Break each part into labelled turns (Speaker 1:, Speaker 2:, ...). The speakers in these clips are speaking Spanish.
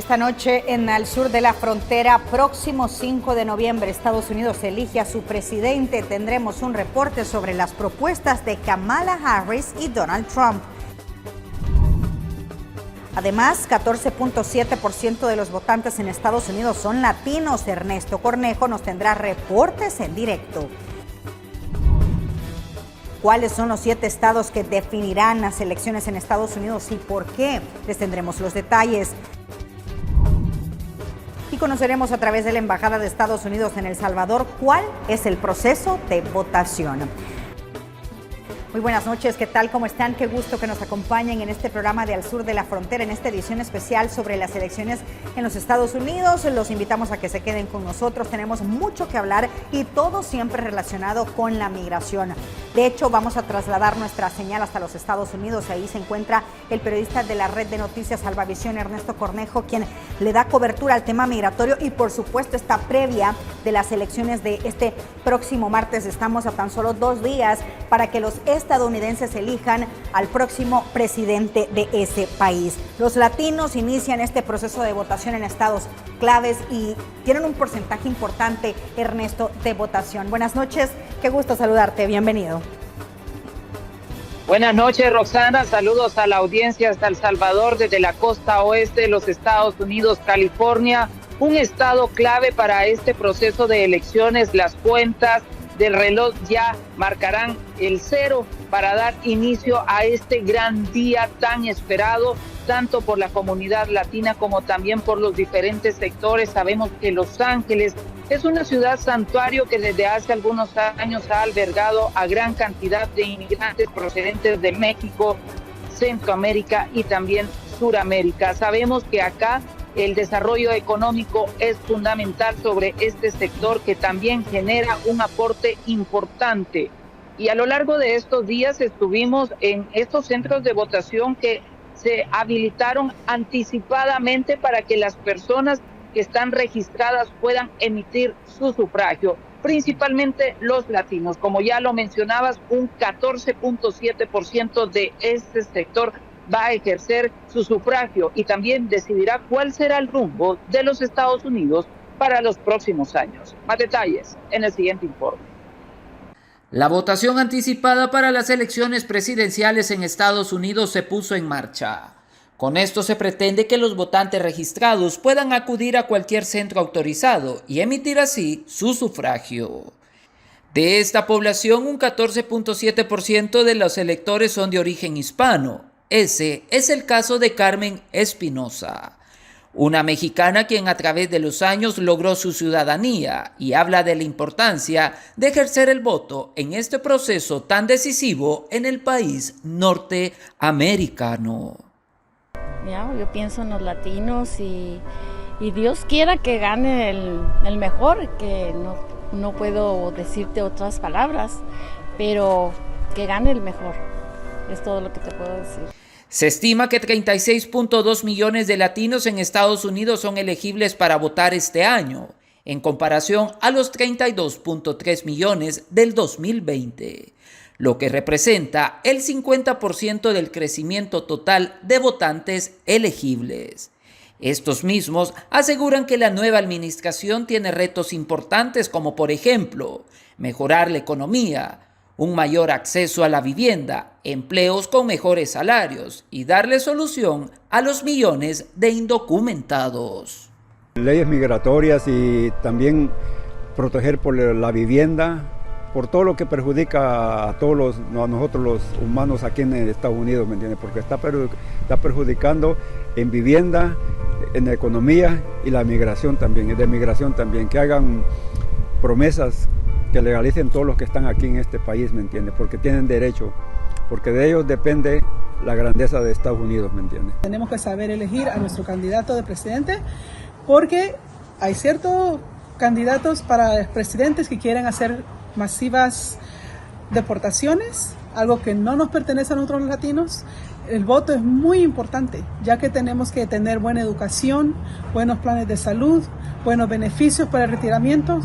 Speaker 1: Esta noche en el sur de la frontera, próximo 5 de noviembre, Estados Unidos elige a su presidente. Tendremos un reporte sobre las propuestas de Kamala Harris y Donald Trump. Además, 14.7% de los votantes en Estados Unidos son latinos. Ernesto Cornejo nos tendrá reportes en directo. ¿Cuáles son los 7 estados que definirán las elecciones en Estados Unidos y por qué? Les tendremos los detalles. Y conoceremos a través de la Embajada de Estados Unidos en El Salvador cuál es el proceso de votación. Muy buenas noches, ¿qué tal? ¿Cómo están? Qué gusto que nos acompañen en este programa de Al Sur de la Frontera, en esta edición especial sobre las elecciones en los Estados Unidos. Los invitamos a que se queden con nosotros, tenemos mucho que hablar y todo siempre relacionado con la migración. De hecho, vamos a trasladar nuestra señal hasta los Estados Unidos. Ahí se encuentra el periodista de la red de noticias Salvavisión, Ernesto Cornejo, quien le da cobertura al tema migratorio y por supuesto esta previa de las elecciones de este próximo martes. Estamos a tan solo 2 días para que los estadounidenses elijan al próximo presidente de ese país. Los latinos inician este proceso de votación en estados claves y tienen un porcentaje importante, Ernesto, de votación. Buenas noches, qué gusto saludarte, bienvenido.
Speaker 2: Buenas noches, Roxana, saludos a la audiencia hasta El Salvador, desde la costa oeste de los Estados Unidos, California, un estado clave para este proceso de elecciones. Las cuentas del reloj ya marcarán el 0 para dar inicio a este gran día tan esperado, tanto por la comunidad latina como también por los diferentes sectores. Sabemos que Los Ángeles es una ciudad santuario que desde hace algunos años ha albergado a gran cantidad de inmigrantes procedentes de México, Centroamérica y también Suramérica. Sabemos que acá el desarrollo económico es fundamental sobre este sector que también genera un aporte importante. Y a lo largo de estos días estuvimos en estos centros de votación que se habilitaron anticipadamente para que las personas que están registradas puedan emitir su sufragio, principalmente los latinos. Como ya lo mencionabas, un 14.7% de este sector va a ejercer su sufragio y también decidirá cuál será el rumbo de los Estados Unidos para los próximos años. Más detalles en el siguiente informe.
Speaker 3: La votación anticipada para las elecciones presidenciales en Estados Unidos se puso en marcha. Con esto se pretende que los votantes registrados puedan acudir a cualquier centro autorizado y emitir así su sufragio. De esta población, un 14.7% de los electores son de origen hispano. Ese es el caso de Carmen Espinosa, una mexicana quien a través de los años logró su ciudadanía y habla de la importancia de ejercer el voto en este proceso tan decisivo en el país norteamericano.
Speaker 4: Yo pienso en los latinos y Dios quiera que gane el mejor, que no puedo decirte otras palabras, pero que gane el mejor. Es todo lo que te puedo decir.
Speaker 3: Se estima que 36.2 millones de latinos en Estados Unidos son elegibles para votar este año, en comparación a los 32.3 millones del 2020, lo que representa el 50% del crecimiento total de votantes elegibles. Estos mismos aseguran que la nueva administración tiene retos importantes como, por ejemplo, mejorar la economía, un mayor acceso a la vivienda, empleos con mejores salarios y darle solución a los millones de indocumentados.
Speaker 5: Leyes migratorias y también proteger por la vivienda, por todo lo que perjudica a nosotros los humanos aquí en Estados Unidos, ¿me entiendes? Porque está perjudicando en vivienda, en economía y la migración también, de migración también, que hagan promesas que legalicen todos los que están aquí en este país, ¿me entiendes? Porque tienen derecho, porque de ellos depende la grandeza de Estados Unidos, ¿me entiendes?
Speaker 6: Tenemos que saber elegir a nuestro candidato de presidente, porque hay ciertos candidatos para presidentes que quieren hacer masivas deportaciones, algo que no nos pertenece a nosotros los latinos. El voto es muy importante, ya que tenemos que tener buena educación, buenos planes de salud, buenos beneficios para el retiramiento,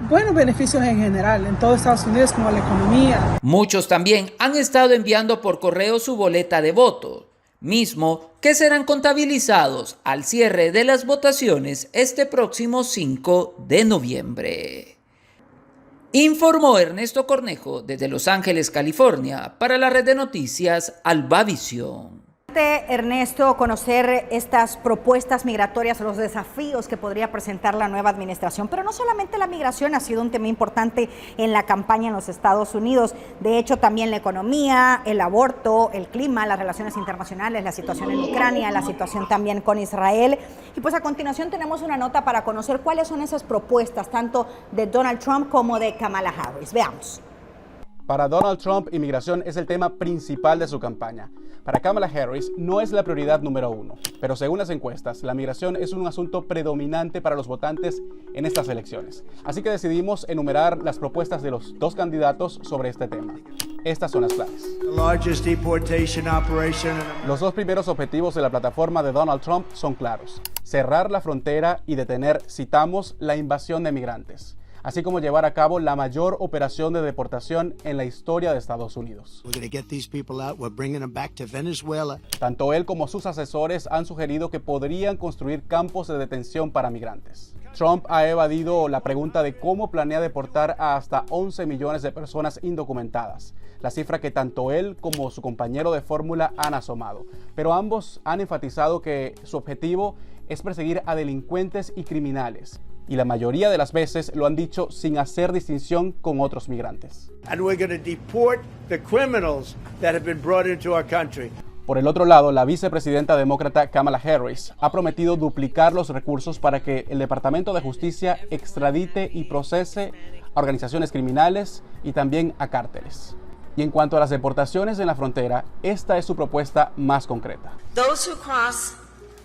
Speaker 6: buenos beneficios en general en todo Estados Unidos, como la economía.
Speaker 3: Muchos también han estado enviando por correo su boleta de voto, mismo que serán contabilizados al cierre de las votaciones este próximo 5 de noviembre. Informó Ernesto Cornejo desde Los Ángeles, California, para la red de noticias Albavisión.
Speaker 1: Ernesto, conocer estas propuestas migratorias, los desafíos que podría presentar la nueva administración, pero no solamente la migración ha sido un tema importante en la campaña en los Estados Unidos, de hecho también la economía, el aborto, el clima, las relaciones internacionales, la situación en Ucrania, la situación también con Israel. Y pues a continuación tenemos una nota para conocer cuáles son esas propuestas, tanto de Donald Trump como de Kamala Harris. Veamos.
Speaker 7: Para Donald Trump, inmigración es el tema principal de su campaña. Para Kamala Harris no es la prioridad número uno, pero según las encuestas, la migración es un asunto predominante para los votantes en estas elecciones. Así que decidimos enumerar las propuestas de los dos candidatos sobre este tema. Estas son las claves. Los dos primeros objetivos de la plataforma de Donald Trump son claros: cerrar la frontera y detener, citamos, la invasión de migrantes, así como llevar a cabo la mayor operación de deportación en la historia de Estados Unidos. Tanto él como sus asesores han sugerido que podrían construir campos de detención para migrantes. Trump ha evadido la pregunta de cómo planea deportar a hasta 11 millones de personas indocumentadas, la cifra que tanto él como su compañero de fórmula han asomado. Pero ambos han enfatizado que su objetivo es perseguir a delincuentes y criminales, y la mayoría de las veces lo han dicho sin hacer distinción con otros migrantes. Por el otro lado, la vicepresidenta demócrata Kamala Harris ha prometido duplicar los recursos para que el Departamento de Justicia extradite y procese a organizaciones criminales y también a cárteles. Y en cuanto a las deportaciones en la frontera, esta es su propuesta más concreta.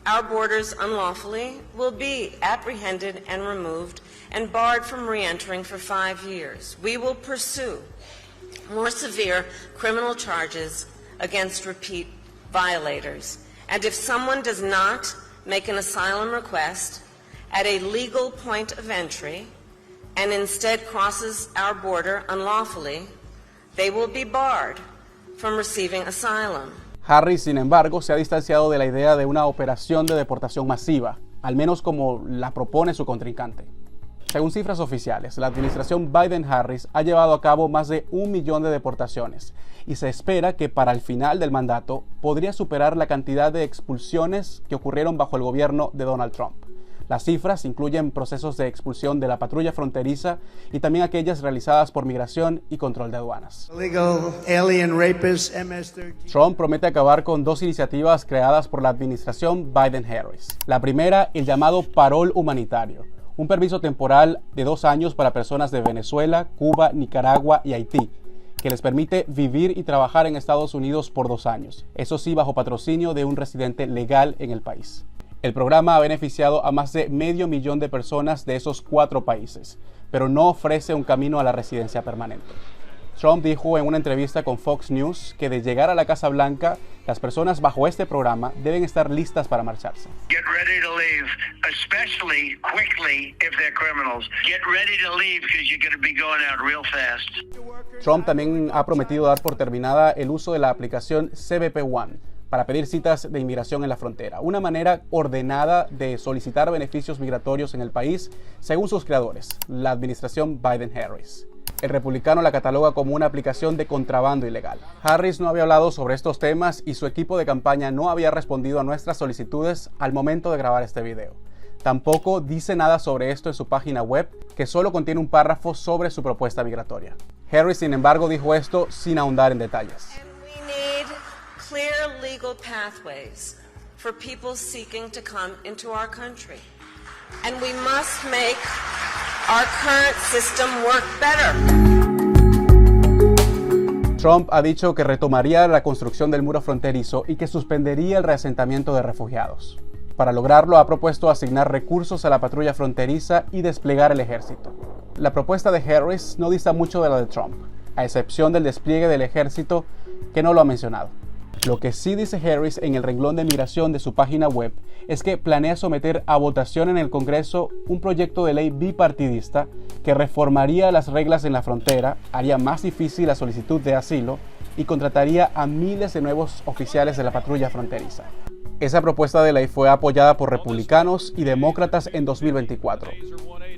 Speaker 8: Our borders unlawfully will be apprehended and removed and barred from re-entering for 5 years. We will pursue more severe criminal charges against repeat violators. And if someone does not make an asylum request at a legal point of entry and instead crosses our border unlawfully, they will be barred from receiving asylum.
Speaker 7: Harris, sin embargo, se ha distanciado de la idea de una operación de deportación masiva, al menos como la propone su contrincante. Según cifras oficiales, la administración Biden-Harris ha llevado a cabo más de 1 millón de deportaciones y se espera que para el final del mandato podría superar la cantidad de expulsiones que ocurrieron bajo el gobierno de Donald Trump. Las cifras incluyen procesos de expulsión de la patrulla fronteriza y también aquellas realizadas por migración y control de aduanas. Trump promete acabar con dos iniciativas creadas por la administración Biden-Harris. La primera, el llamado parol humanitario, un permiso temporal de 2 años para personas de Venezuela, Cuba, Nicaragua y Haití, que les permite vivir y trabajar en Estados Unidos por 2 años, eso sí bajo patrocinio de un residente legal en el país. El programa ha beneficiado a más de 500,000 de personas de esos 4 países, pero no ofrece un camino a la residencia permanente. Trump dijo en una entrevista con Fox News que de llegar a la Casa Blanca, las personas bajo este programa deben estar listas para marcharse.
Speaker 9: Get ready to leave, especially quickly if they're criminals. Get ready to leave because you're going to be going out real fast.
Speaker 7: Trump también ha prometido dar por terminada el uso de la aplicación CBP One para pedir citas de inmigración en la frontera, una manera ordenada de solicitar beneficios migratorios en el país, según sus creadores, la administración Biden-Harris. El republicano la cataloga como una aplicación de contrabando ilegal. Harris no había hablado sobre estos temas y su equipo de campaña no había respondido a nuestras solicitudes al momento de grabar este video. Tampoco dice nada sobre esto en su página web, que solo contiene un párrafo sobre su propuesta migratoria. Harris, sin embargo, dijo esto sin ahondar en detalles.
Speaker 8: Clear legal pathways for people seeking to come into our country. And we must make our current system work better.
Speaker 7: Trump ha dicho que retomaría la construcción del muro fronterizo y que suspendería el reasentamiento de refugiados. Para lograrlo, ha propuesto asignar recursos a la patrulla fronteriza y desplegar el ejército. La propuesta de Harris no dista mucho de la de Trump, a excepción del despliegue del ejército, que no lo ha mencionado. Lo que sí dice Harris en el renglón de migración de su página web es que planea someter a votación en el Congreso un proyecto de ley bipartidista que reformaría las reglas en la frontera, haría más difícil la solicitud de asilo y contrataría a miles de nuevos oficiales de la patrulla fronteriza. Esa propuesta de ley fue apoyada por republicanos y demócratas en 2024,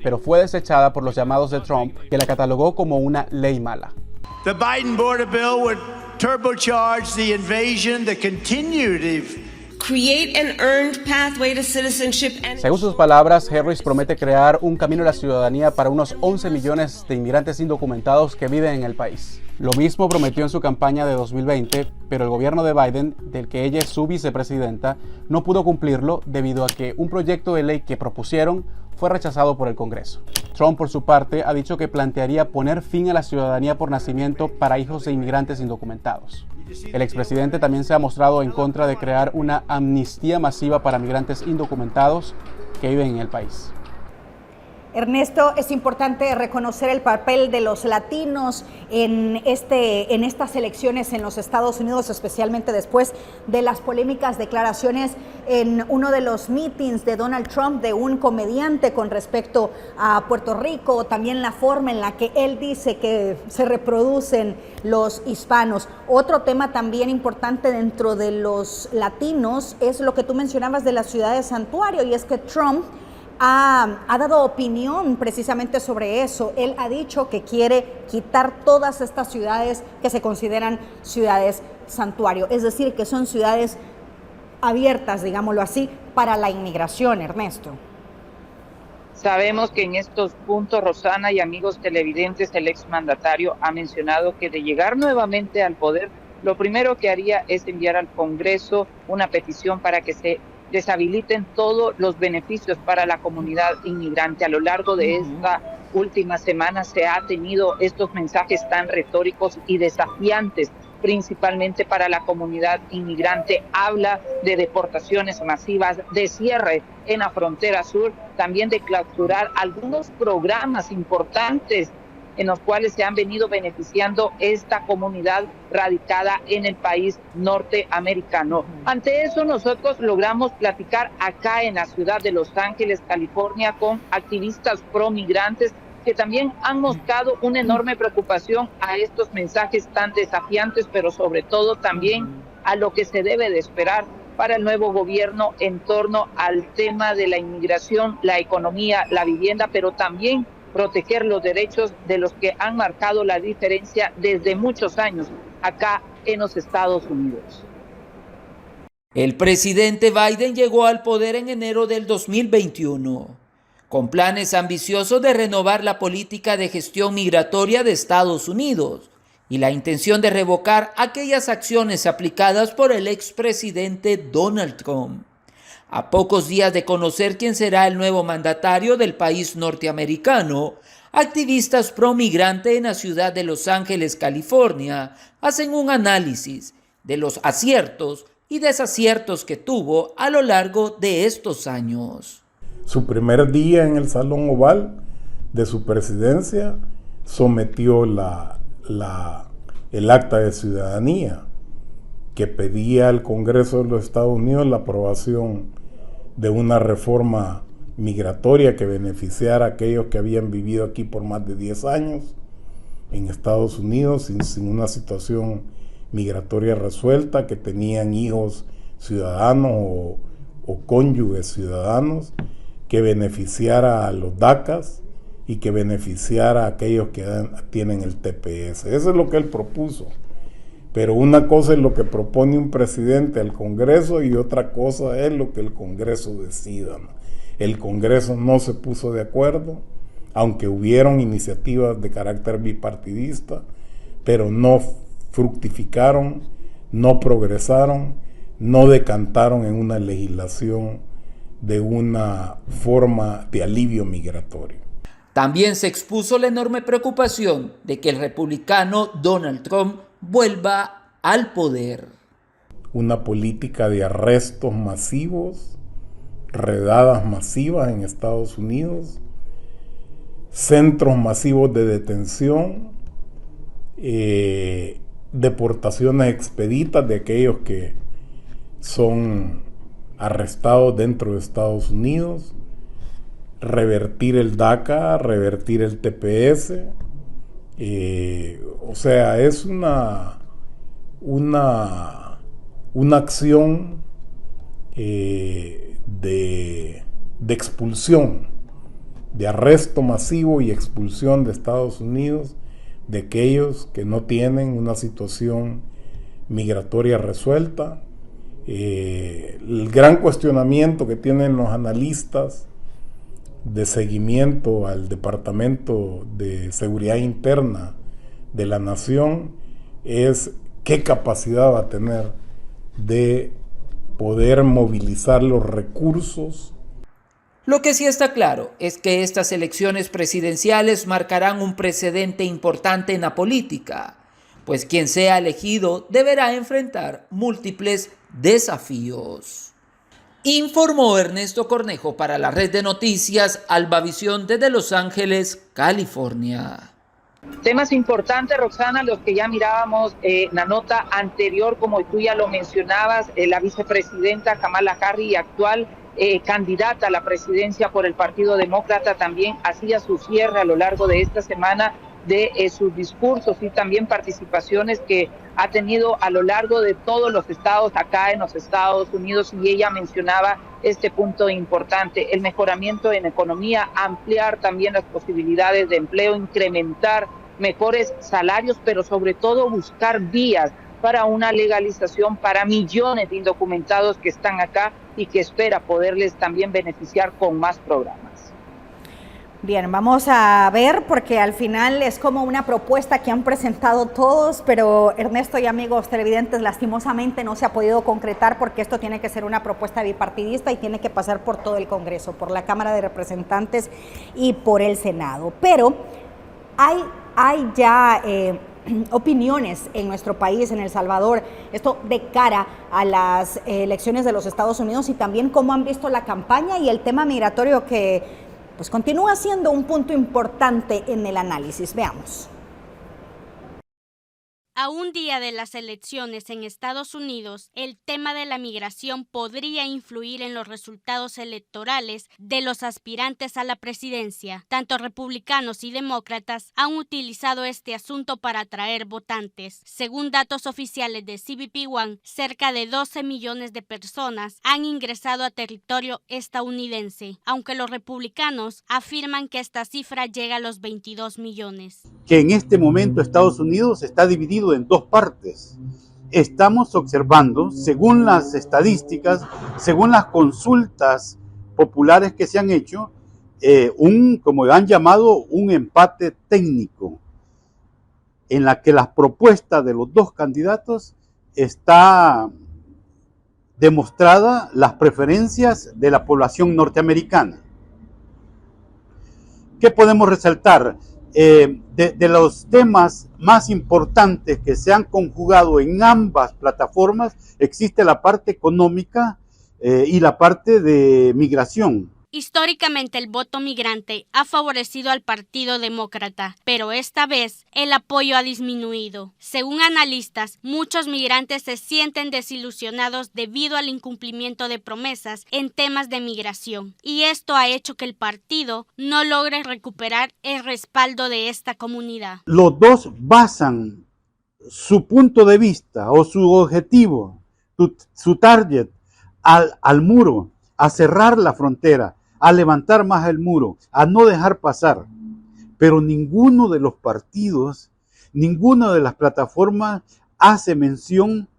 Speaker 7: pero fue desechada por los llamados de Trump, que la catalogó como una ley mala.
Speaker 10: The Biden border bill would turbocharge the invasion, the continued
Speaker 8: create an earned pathway to citizenship and
Speaker 7: Según sus palabras, Harris promete crear un camino a la ciudadanía para unos 11 millones de inmigrantes indocumentados que viven en el país. Lo mismo prometió en su campaña de 2020, pero el gobierno de Biden, del que ella es su vicepresidenta, no pudo cumplirlo debido a que un proyecto de ley que propusieron fue rechazado por el Congreso. Trump, por su parte, ha dicho que plantearía poner fin a la ciudadanía por nacimiento para hijos de inmigrantes indocumentados. El expresidente también se ha mostrado en contra de crear una amnistía masiva para migrantes indocumentados que viven en el país.
Speaker 1: Ernesto, es importante reconocer el papel de los latinos en estas elecciones en los Estados Unidos, especialmente después de las polémicas declaraciones en uno de los meetings de Donald Trump de un comediante con respecto a Puerto Rico, también la forma en la que él dice que se reproducen los hispanos. Otro tema también importante dentro de los latinos es lo que tú mencionabas de la ciudad de santuario, y es que Trump ha dado opinión precisamente sobre eso. Él ha dicho que quiere quitar todas estas ciudades que se consideran ciudades santuario, es decir, que son ciudades abiertas, digámoslo así, para la inmigración, Ernesto.
Speaker 2: Sabemos que en estos puntos, Rosana y amigos televidentes, el exmandatario ha mencionado que de llegar nuevamente al poder, lo primero que haría es enviar al Congreso una petición para que se deshabiliten todos los beneficios para la comunidad inmigrante. A lo largo de esta última semana se ha tenido estos mensajes tan retóricos y desafiantes, principalmente para la comunidad inmigrante. Habla de deportaciones masivas, de cierre en la frontera sur, también de clausurar algunos programas importantes en los cuales se han venido beneficiando esta comunidad radicada en el país norteamericano. Ante eso, nosotros logramos platicar acá en la ciudad de Los Ángeles, California, con activistas pro-migrantes que también han mostrado una enorme preocupación a estos mensajes tan desafiantes, pero sobre todo también a lo que se debe de esperar para el nuevo gobierno en torno al tema de la inmigración, la economía, la vivienda, pero también proteger los derechos de los que han marcado la diferencia desde muchos años acá en los Estados Unidos.
Speaker 3: El presidente Biden llegó al poder en enero del 2021, con planes ambiciosos de renovar la política de gestión migratoria de Estados Unidos y la intención de revocar aquellas acciones aplicadas por el expresidente Donald Trump. A pocos días de conocer quién será el nuevo mandatario del país norteamericano, activistas pro-migrante en la ciudad de Los Ángeles, California, hacen un análisis de los aciertos y desaciertos que tuvo a lo largo de estos años.
Speaker 11: Su primer día en el Salón Oval de su presidencia sometió el acta de ciudadanía que pedía al Congreso de los Estados Unidos la aprobación de una reforma migratoria que beneficiara a aquellos que habían vivido aquí por más de 10 años en Estados Unidos sin una situación migratoria resuelta, que tenían hijos ciudadanos o cónyuges ciudadanos, que beneficiara a los DACAs y que beneficiara a aquellos que tienen el TPS. Eso es lo que él propuso. Pero una cosa es lo que propone un presidente al Congreso y otra cosa es lo que el Congreso decida, ¿no? El Congreso no se puso de acuerdo, aunque hubieron iniciativas de carácter bipartidista, pero no fructificaron, no progresaron, no decantaron en una legislación de una forma de alivio migratorio.
Speaker 3: También se expuso la enorme preocupación de que el republicano Donald Trump vuelva al poder.
Speaker 11: Una política de arrestos masivos, redadas masivas en Estados Unidos, centros masivos de detención, deportaciones expeditas de aquellos que son arrestados dentro de Estados Unidos, revertir el DACA, revertir el TPS. O sea, es una una acción de expulsión, de arresto masivo y expulsión de Estados Unidos de aquellos que no tienen una situación migratoria resuelta. El gran cuestionamiento que tienen los analistas de seguimiento al Departamento de Seguridad Interna de la Nación es qué capacidad va a tener de poder movilizar los recursos.
Speaker 3: Lo que sí está claro es que estas elecciones presidenciales marcarán un precedente importante en la política, pues quien sea elegido deberá enfrentar múltiples desafíos. Informó Ernesto Cornejo para la red de noticias Albavisión desde Los Ángeles, California.
Speaker 2: Temas importantes, Roxana, los que ya mirábamos la nota anterior, como tú ya lo mencionabas, la vicepresidenta Kamala Harris, actual candidata a la presidencia por el Partido Demócrata, también hacía su cierre a lo largo de esta semana de sus discursos y también participaciones que ha tenido a lo largo de todos los estados acá en los Estados Unidos, y ella mencionaba este punto importante, el mejoramiento en economía, ampliar también las posibilidades de empleo, incrementar mejores salarios, pero sobre todo buscar vías para una legalización para millones de indocumentados que están acá y que espera poderles también beneficiar con más programas.
Speaker 1: Bien, vamos a ver, porque al final es como una propuesta que han presentado todos, pero Ernesto y amigos televidentes, lastimosamente no se ha podido concretar, porque esto tiene que ser una propuesta bipartidista y tiene que pasar por todo el Congreso, por la Cámara de Representantes y por el Senado. Pero hay ya opiniones en nuestro país, en El Salvador, esto de cara a las elecciones de los Estados Unidos, y también cómo han visto la campaña y el tema migratorio, que pues continúa siendo un punto importante en el análisis. Veamos.
Speaker 12: A un día de las elecciones en Estados Unidos, el tema de la migración podría influir en los resultados electorales de los aspirantes a la presidencia. Tanto republicanos y demócratas han utilizado este asunto para atraer votantes. Según datos oficiales de CBP One, cerca de 12 millones de personas han ingresado a territorio estadounidense, aunque los republicanos afirman que esta cifra llega a los 22 millones.
Speaker 13: Que en este momento Estados Unidos está dividido en dos partes. Estamos observando, según las estadísticas, según las consultas populares que se han hecho, como han llamado, un empate técnico, en la que las propuestas de los dos candidatos está demostrada las preferencias de la población norteamericana. ¿Qué podemos resaltar? De los temas más importantes que se han conjugado en ambas plataformas, existe la parte económica y la parte de migración.
Speaker 12: Históricamente, el voto migrante ha favorecido al Partido Demócrata, pero esta vez el apoyo ha disminuido. Según analistas, muchos migrantes se sienten desilusionados debido al incumplimiento de promesas en temas de migración, y esto ha hecho que el partido no logre recuperar el respaldo de esta comunidad.
Speaker 13: Los dos basan su punto de vista o su objetivo, su target, al muro, a cerrar la frontera, a levantar más el muro, a no dejar pasar. Pero ninguno de los partidos, ninguna de las plataformas hace mención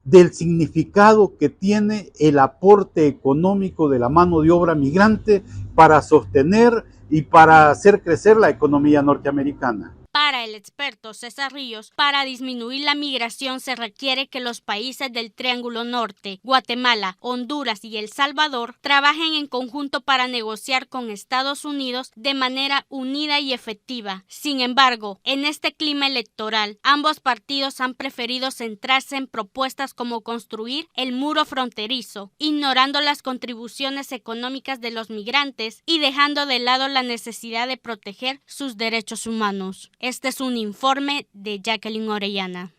Speaker 13: del significado que tiene el aporte económico de la mano de obra migrante para sostener y para hacer crecer la economía norteamericana.
Speaker 12: Para el experto César Ríos, para disminuir la migración se requiere que los países del Triángulo Norte, Guatemala, Honduras y El Salvador, trabajen en conjunto para negociar con Estados Unidos de manera unida y efectiva. Sin embargo, en este clima electoral, ambos partidos han preferido centrarse en propuestas como construir el muro fronterizo, ignorando las contribuciones económicas de los migrantes y dejando de lado la necesidad de proteger sus derechos humanos. Este es un informe de Jacqueline Orellana.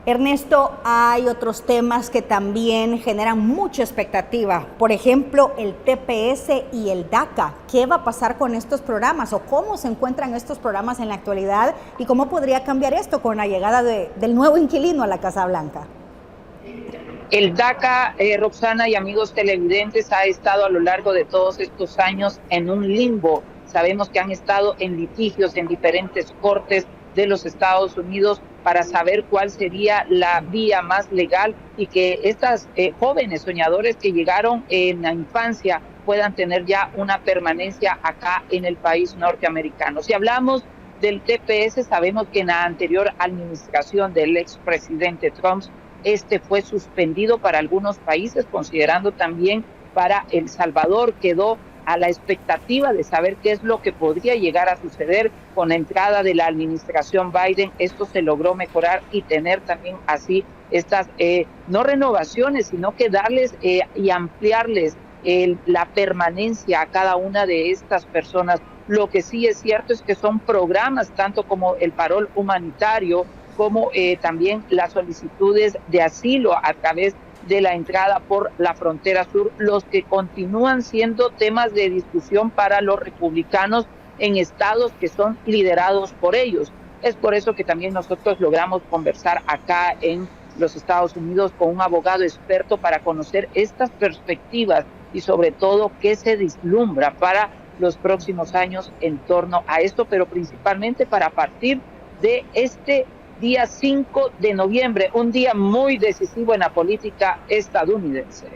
Speaker 1: Ernesto, hay otros temas que también generan mucha expectativa. Por ejemplo, el TPS y el DACA. ¿Qué va a pasar con estos programas o cómo se encuentran estos programas en la actualidad y cómo podría cambiar esto con la llegada del nuevo inquilino a la Casa Blanca?
Speaker 2: El DACA, Roxana y amigos televidentes, ha estado a lo largo de todos estos años en un limbo. Sabemos que han estado en litigios en diferentes cortes de los Estados Unidos para saber cuál sería la vía más legal y que estas jóvenes soñadores que llegaron en la infancia puedan tener ya una permanencia acá en el país norteamericano. Si hablamos del TPS, sabemos que en la anterior administración del expresidente Trump, este fue suspendido para algunos países, considerando también para El Salvador. Quedó a la expectativa de saber qué es lo que podría llegar a suceder con la entrada de la administración Biden. Esto se logró mejorar y tener también así estas, no renovaciones, sino que darles y ampliarles la permanencia a cada una de estas personas. Lo que sí es cierto es que son programas, tanto como el parol humanitario, como también las solicitudes de asilo a través de la entrada por la frontera sur, los que continúan siendo temas de discusión para los republicanos en estados que son liderados por ellos. Es por eso que también nosotros logramos conversar acá en los Estados Unidos con un abogado experto para conocer estas perspectivas y sobre todo qué se vislumbra para los próximos años en torno a esto, pero principalmente para partir de este día 5 de noviembre, un día muy decisivo en la política estadounidense.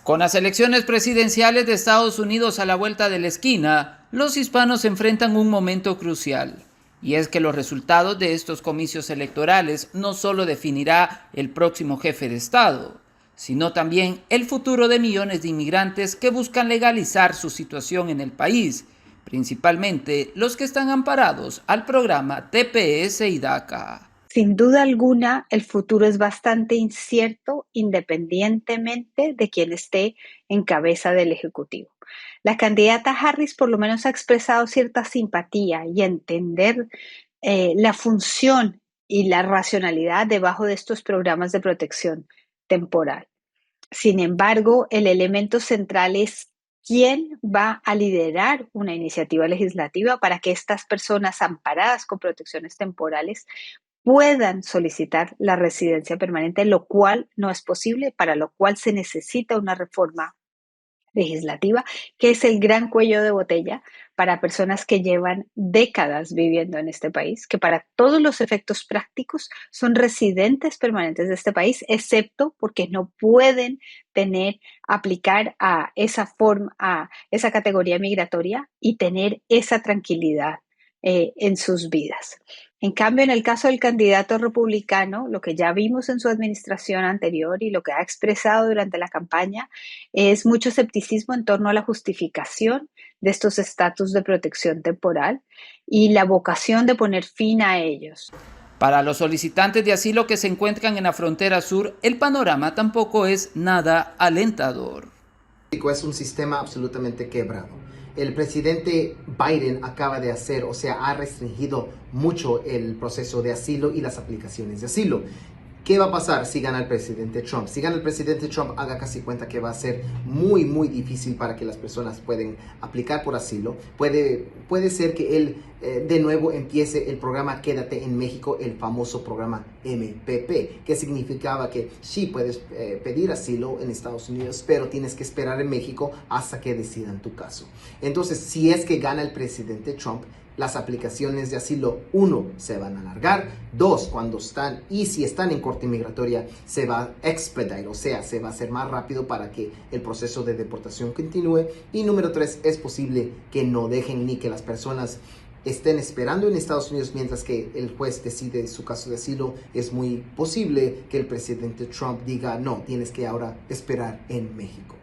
Speaker 3: Con las elecciones presidenciales de Estados Unidos a la vuelta de la esquina, los hispanos enfrentan un momento crucial. Y es que los resultados de estos comicios electorales no solo definirá el próximo jefe de Estado, sino también el futuro de millones de inmigrantes que buscan legalizar su situación en el país, principalmente los que están amparados al programa TPS y DACA.
Speaker 14: Sin duda alguna, el futuro es bastante incierto independientemente de quién esté en cabeza del Ejecutivo. La candidata Harris por lo menos ha expresado cierta simpatía y entender la función y la racionalidad debajo de estos programas de protección temporal. Sin embargo, el elemento central es quién va a liderar una iniciativa legislativa para que estas personas amparadas con protecciones temporales puedan solicitar la residencia permanente, lo cual no es posible, para lo cual se necesita una reforma legislativa, que es el gran cuello de botella para personas que llevan décadas viviendo en este país, que para todos los efectos prácticos son residentes permanentes de este país, excepto porque no pueden aplicar a esa forma, a esa categoría migratoria y tener esa tranquilidad en sus vidas. En cambio, en el caso del candidato republicano, lo que ya vimos en su administración anterior y lo que ha expresado durante la campaña es mucho escepticismo en torno a la justificación de estos estatus de protección temporal y la vocación de poner fin a ellos.
Speaker 3: Para los solicitantes de asilo que se encuentran en la frontera sur, el panorama tampoco es nada alentador.
Speaker 15: Es un sistema absolutamente quebrado. El presidente Biden acaba de hacer, ha restringido mucho el proceso de asilo y las aplicaciones de asilo. ¿Qué va a pasar si gana el presidente Trump? Si gana el presidente Trump, haga casi cuenta que va a ser muy, muy difícil para que las personas puedan aplicar por asilo. Puede ser que él de nuevo empiece el programa Quédate en México, el famoso programa MPP, que significaba que sí puedes pedir asilo en Estados Unidos, pero tienes que esperar en México hasta que decidan tu caso. Entonces, si es que gana el presidente Trump, las aplicaciones de asilo, 1, se van a alargar, 2, si están en corte migratoria, se va a expedite, se va a hacer más rápido para que el proceso de deportación continúe, y número 3, es posible que no dejen ni que las personas estén esperando en Estados Unidos mientras que el juez decide su caso de asilo. Es muy posible que el presidente Trump diga, no, tienes que ahora esperar en México.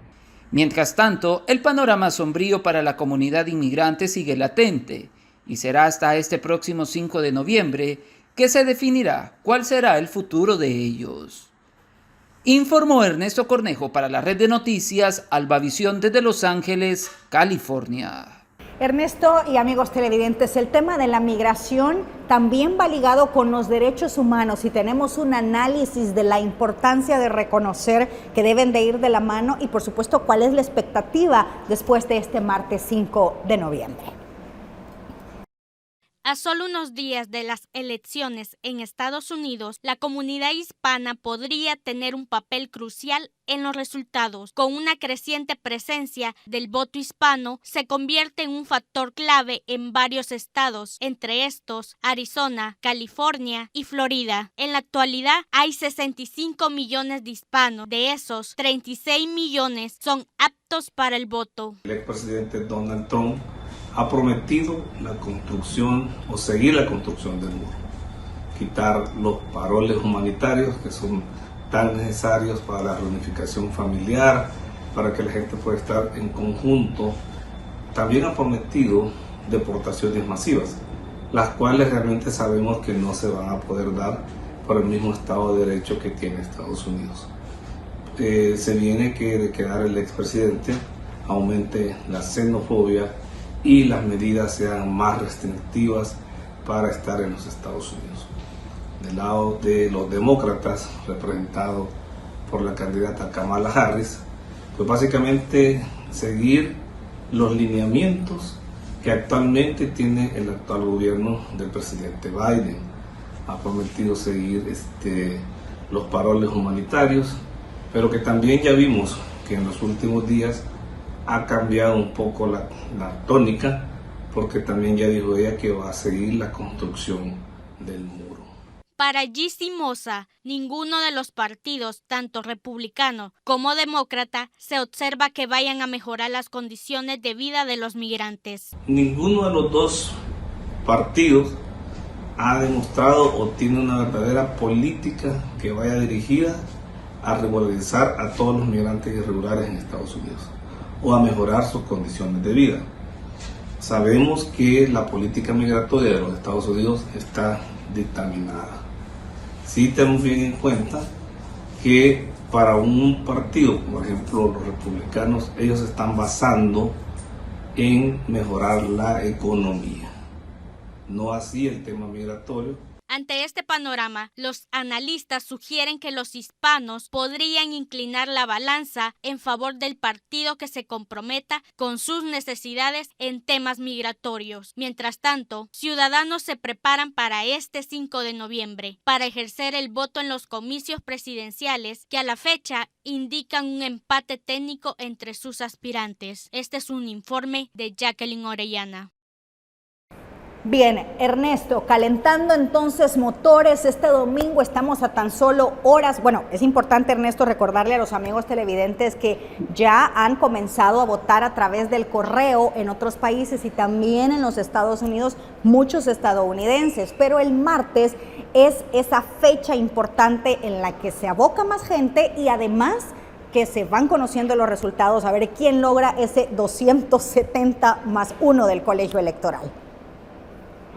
Speaker 3: Mientras tanto, el panorama sombrío para la comunidad inmigrante sigue latente, y será hasta este próximo 5 de noviembre que se definirá cuál será el futuro de ellos. Informó Ernesto Cornejo para la red de noticias Albavisión desde Los Ángeles, California.
Speaker 1: Ernesto y amigos televidentes, el tema de la migración también va ligado con los derechos humanos y tenemos un análisis de la importancia de reconocer que deben de ir de la mano y por supuesto cuál es la expectativa después de este martes 5 de noviembre.
Speaker 12: A solo unos días de las elecciones en Estados Unidos, la comunidad hispana podría tener un papel crucial en los resultados. Con una creciente presencia del voto hispano, se convierte en un factor clave en varios estados, entre estos Arizona, California y Florida. En la actualidad hay 65 millones de hispanos. De esos, 36 millones son aptos para el voto.
Speaker 16: El expresidente Donald Trump ha prometido la construcción o seguir la construcción del muro, quitar los paroles humanitarios que son tan necesarios para la reunificación familiar, para que la gente pueda estar en conjunto. También ha prometido deportaciones masivas, las cuales realmente sabemos que no se van a poder dar por el mismo Estado de Derecho que tiene Estados Unidos. Se viene que de quedar el expresidente aumente la xenofobia y las medidas sean más restrictivas para estar en los Estados Unidos. Del lado de los demócratas, representados por la candidata Kamala Harris, pues básicamente seguir los lineamientos que actualmente tiene el actual gobierno del presidente Biden. Ha prometido seguir los paroles humanitarios, pero que también ya vimos que en los últimos días ha cambiado un poco la tónica, porque también ya dijo ella que va a seguir la construcción del muro.
Speaker 12: Para Gissi Moza, ninguno de los partidos, tanto republicano como demócrata, se observa que vayan a mejorar las condiciones de vida de los migrantes.
Speaker 16: Ninguno de los dos partidos ha demostrado o tiene una verdadera política que vaya dirigida a regularizar a todos los migrantes irregulares en Estados Unidos o a mejorar sus condiciones de vida. Sabemos que la política migratoria de los Estados Unidos está dictaminada. Sí tenemos bien en cuenta que para un partido, por ejemplo los republicanos, ellos se están basando en mejorar la economía, no así el tema migratorio.
Speaker 12: Ante este panorama, los analistas sugieren que los hispanos podrían inclinar la balanza en favor del partido que se comprometa con sus necesidades en temas migratorios. Mientras tanto, ciudadanos se preparan para este 5 de noviembre para ejercer el voto en los comicios presidenciales que a la fecha indican un empate técnico entre sus aspirantes. Este es un informe de Jacqueline Orellana.
Speaker 1: Bien, Ernesto, calentando entonces motores, este domingo estamos a tan solo horas. Bueno, es importante, Ernesto, recordarle a los amigos televidentes que ya han comenzado a votar a través del correo en otros países y también en los Estados Unidos, muchos estadounidenses, pero el martes es esa fecha importante en la que se aboca más gente y además que se van conociendo los resultados, a ver quién logra ese 270+1 del colegio electoral.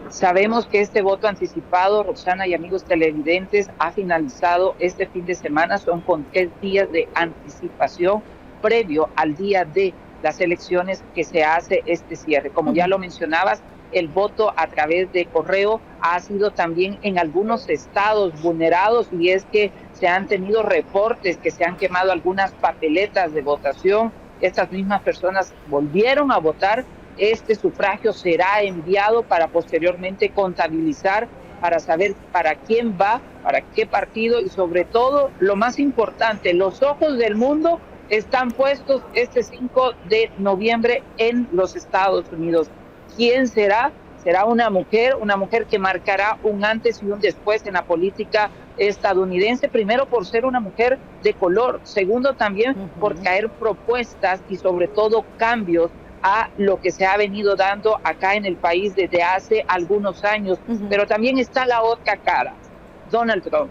Speaker 2: Sabemos que este voto anticipado, Roxana y amigos televidentes, ha finalizado este fin de semana. Son con 3 días de anticipación previo al día de las elecciones que se hace este cierre. Como ya lo mencionabas, el voto a través de correo ha sido también en algunos estados vulnerados y es que se han tenido reportes que se han quemado algunas papeletas de votación. Estas mismas personas volvieron a votar. Este sufragio será enviado para posteriormente contabilizar, para saber para quién va, para qué partido y sobre todo, lo más importante, los ojos del mundo están puestos este 5 de noviembre en los Estados Unidos. ¿Quién será? Será una mujer que marcará un antes y un después en la política estadounidense, primero por ser una mujer de color, segundo también por traer propuestas y sobre todo cambios a lo que se ha venido dando acá en el país desde hace algunos años, pero también está la otra cara, Donald Trump,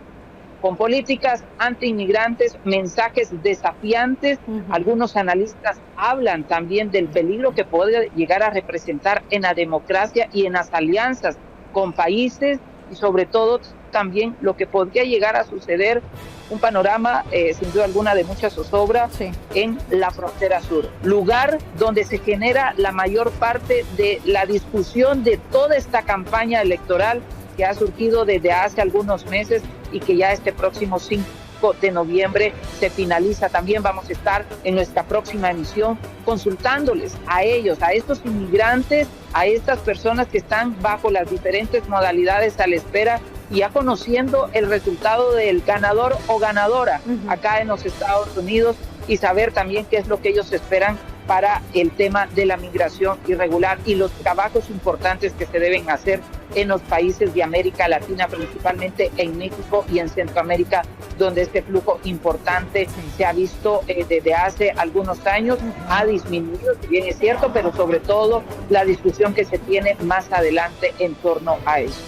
Speaker 2: con políticas anti-inmigrantes, mensajes desafiantes. Algunos analistas hablan también del peligro que puede llegar a representar en la democracia y en las alianzas con países y sobre todo también lo que podría llegar a suceder, un panorama sin duda alguna de mucha zozobra en la frontera sur, lugar donde se genera la mayor parte de la discusión de toda esta campaña electoral que ha surgido desde hace algunos meses y que ya este próximo 5 de noviembre se finaliza. También vamos a estar en nuestra próxima emisión consultándoles a ellos, a estos inmigrantes, a estas personas que están bajo las diferentes modalidades a la espera y ya conociendo el resultado del ganador o ganadora acá en los Estados Unidos y saber también qué es lo que ellos esperan para el tema de la migración irregular y los trabajos importantes que se deben hacer en los países de América Latina, principalmente en México y en Centroamérica, donde este flujo importante se ha visto desde hace algunos años, ha disminuido, si bien es cierto, pero sobre todo la discusión que se tiene más adelante en torno a eso.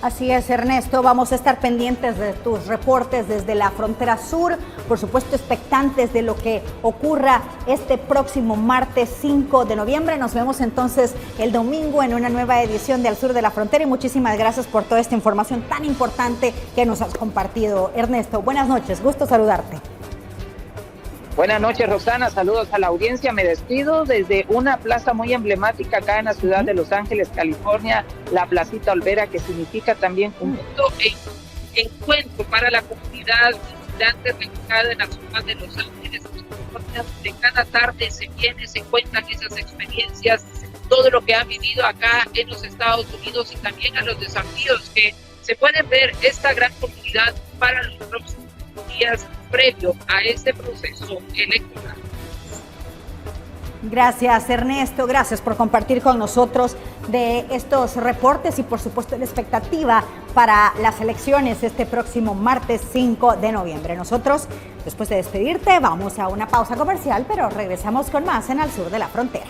Speaker 1: Así es, Ernesto, vamos a estar pendientes de tus reportes desde la frontera sur, por supuesto expectantes de lo que ocurra este próximo martes 5 de noviembre. Nos vemos entonces el domingo en una nueva edición de Al Sur de la Frontera y muchísimas gracias por toda esta información tan importante que nos has compartido. Ernesto, buenas noches, gusto saludarte.
Speaker 2: Buenas noches, Roxana, saludos a la audiencia. Me despido desde una plaza muy emblemática acá en la ciudad de Los Ángeles, California, la Placita Olvera, que significa también un punto de encuentro para la comunidad migrante radicada en la ciudad de Los Ángeles, California, donde cada tarde se viene, se cuentan esas experiencias, todo lo que han vivido acá en los Estados Unidos y también a los desafíos que se pueden ver esta gran comunidad para los próximos días previo a este proceso electoral.
Speaker 1: Gracias, Ernesto, gracias por compartir con nosotros de estos reportes y por supuesto la expectativa para las elecciones este próximo martes 5 de noviembre. Nosotros, después de despedirte, vamos a una pausa comercial, pero regresamos con más en Al Sur de la Frontera.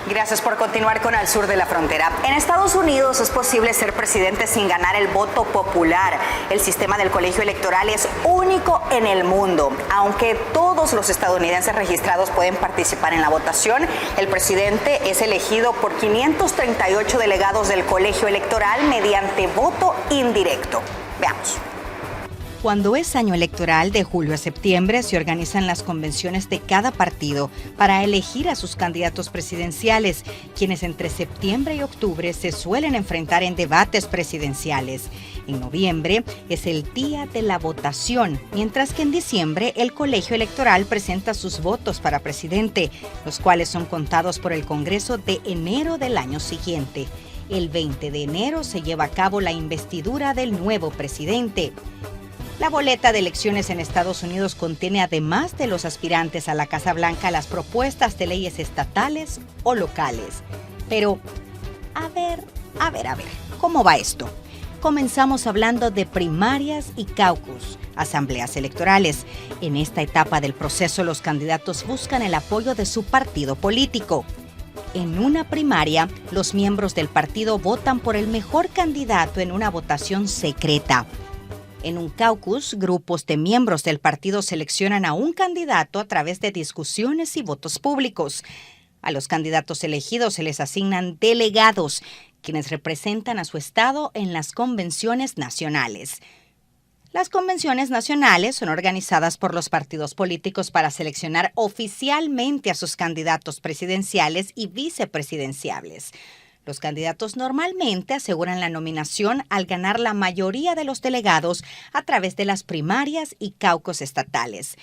Speaker 1: Gracias por continuar con Al Sur de la Frontera. En Estados Unidos es posible ser presidente sin ganar el voto popular. El sistema del colegio electoral es único en el mundo. Aunque todos los estadounidenses registrados pueden participar en la votación, el presidente es elegido por 538 delegados del colegio electoral mediante voto indirecto. Veamos. Cuando es año electoral, de julio a septiembre, se organizan las convenciones de cada partido para elegir a sus candidatos presidenciales, quienes entre septiembre y octubre se suelen enfrentar en debates presidenciales. En noviembre es el día de la votación, mientras que en diciembre el colegio electoral presenta sus votos para presidente, los cuales son contados por el Congreso de enero del año siguiente. El 20 de enero se lleva a cabo la investidura del nuevo presidente. La boleta de elecciones en Estados Unidos contiene, además de los aspirantes a la Casa Blanca, las propuestas de leyes estatales o locales. Pero, a ver, ¿cómo va esto? Comenzamos hablando de primarias y caucus, asambleas electorales. En esta etapa del proceso, los candidatos buscan el apoyo de su partido político. En una primaria, los miembros del partido votan por el mejor candidato en una votación secreta. En un caucus, grupos de miembros del partido seleccionan a un candidato a través de discusiones y votos públicos. A los candidatos elegidos se les asignan delegados, quienes representan a su estado en las convenciones nacionales. Las convenciones nacionales son organizadas por los partidos políticos para seleccionar oficialmente a sus candidatos presidenciales y vicepresidenciales. Los candidatos normalmente aseguran la nominación al ganar la mayoría de los delegados a través de las primarias y caucus estatales.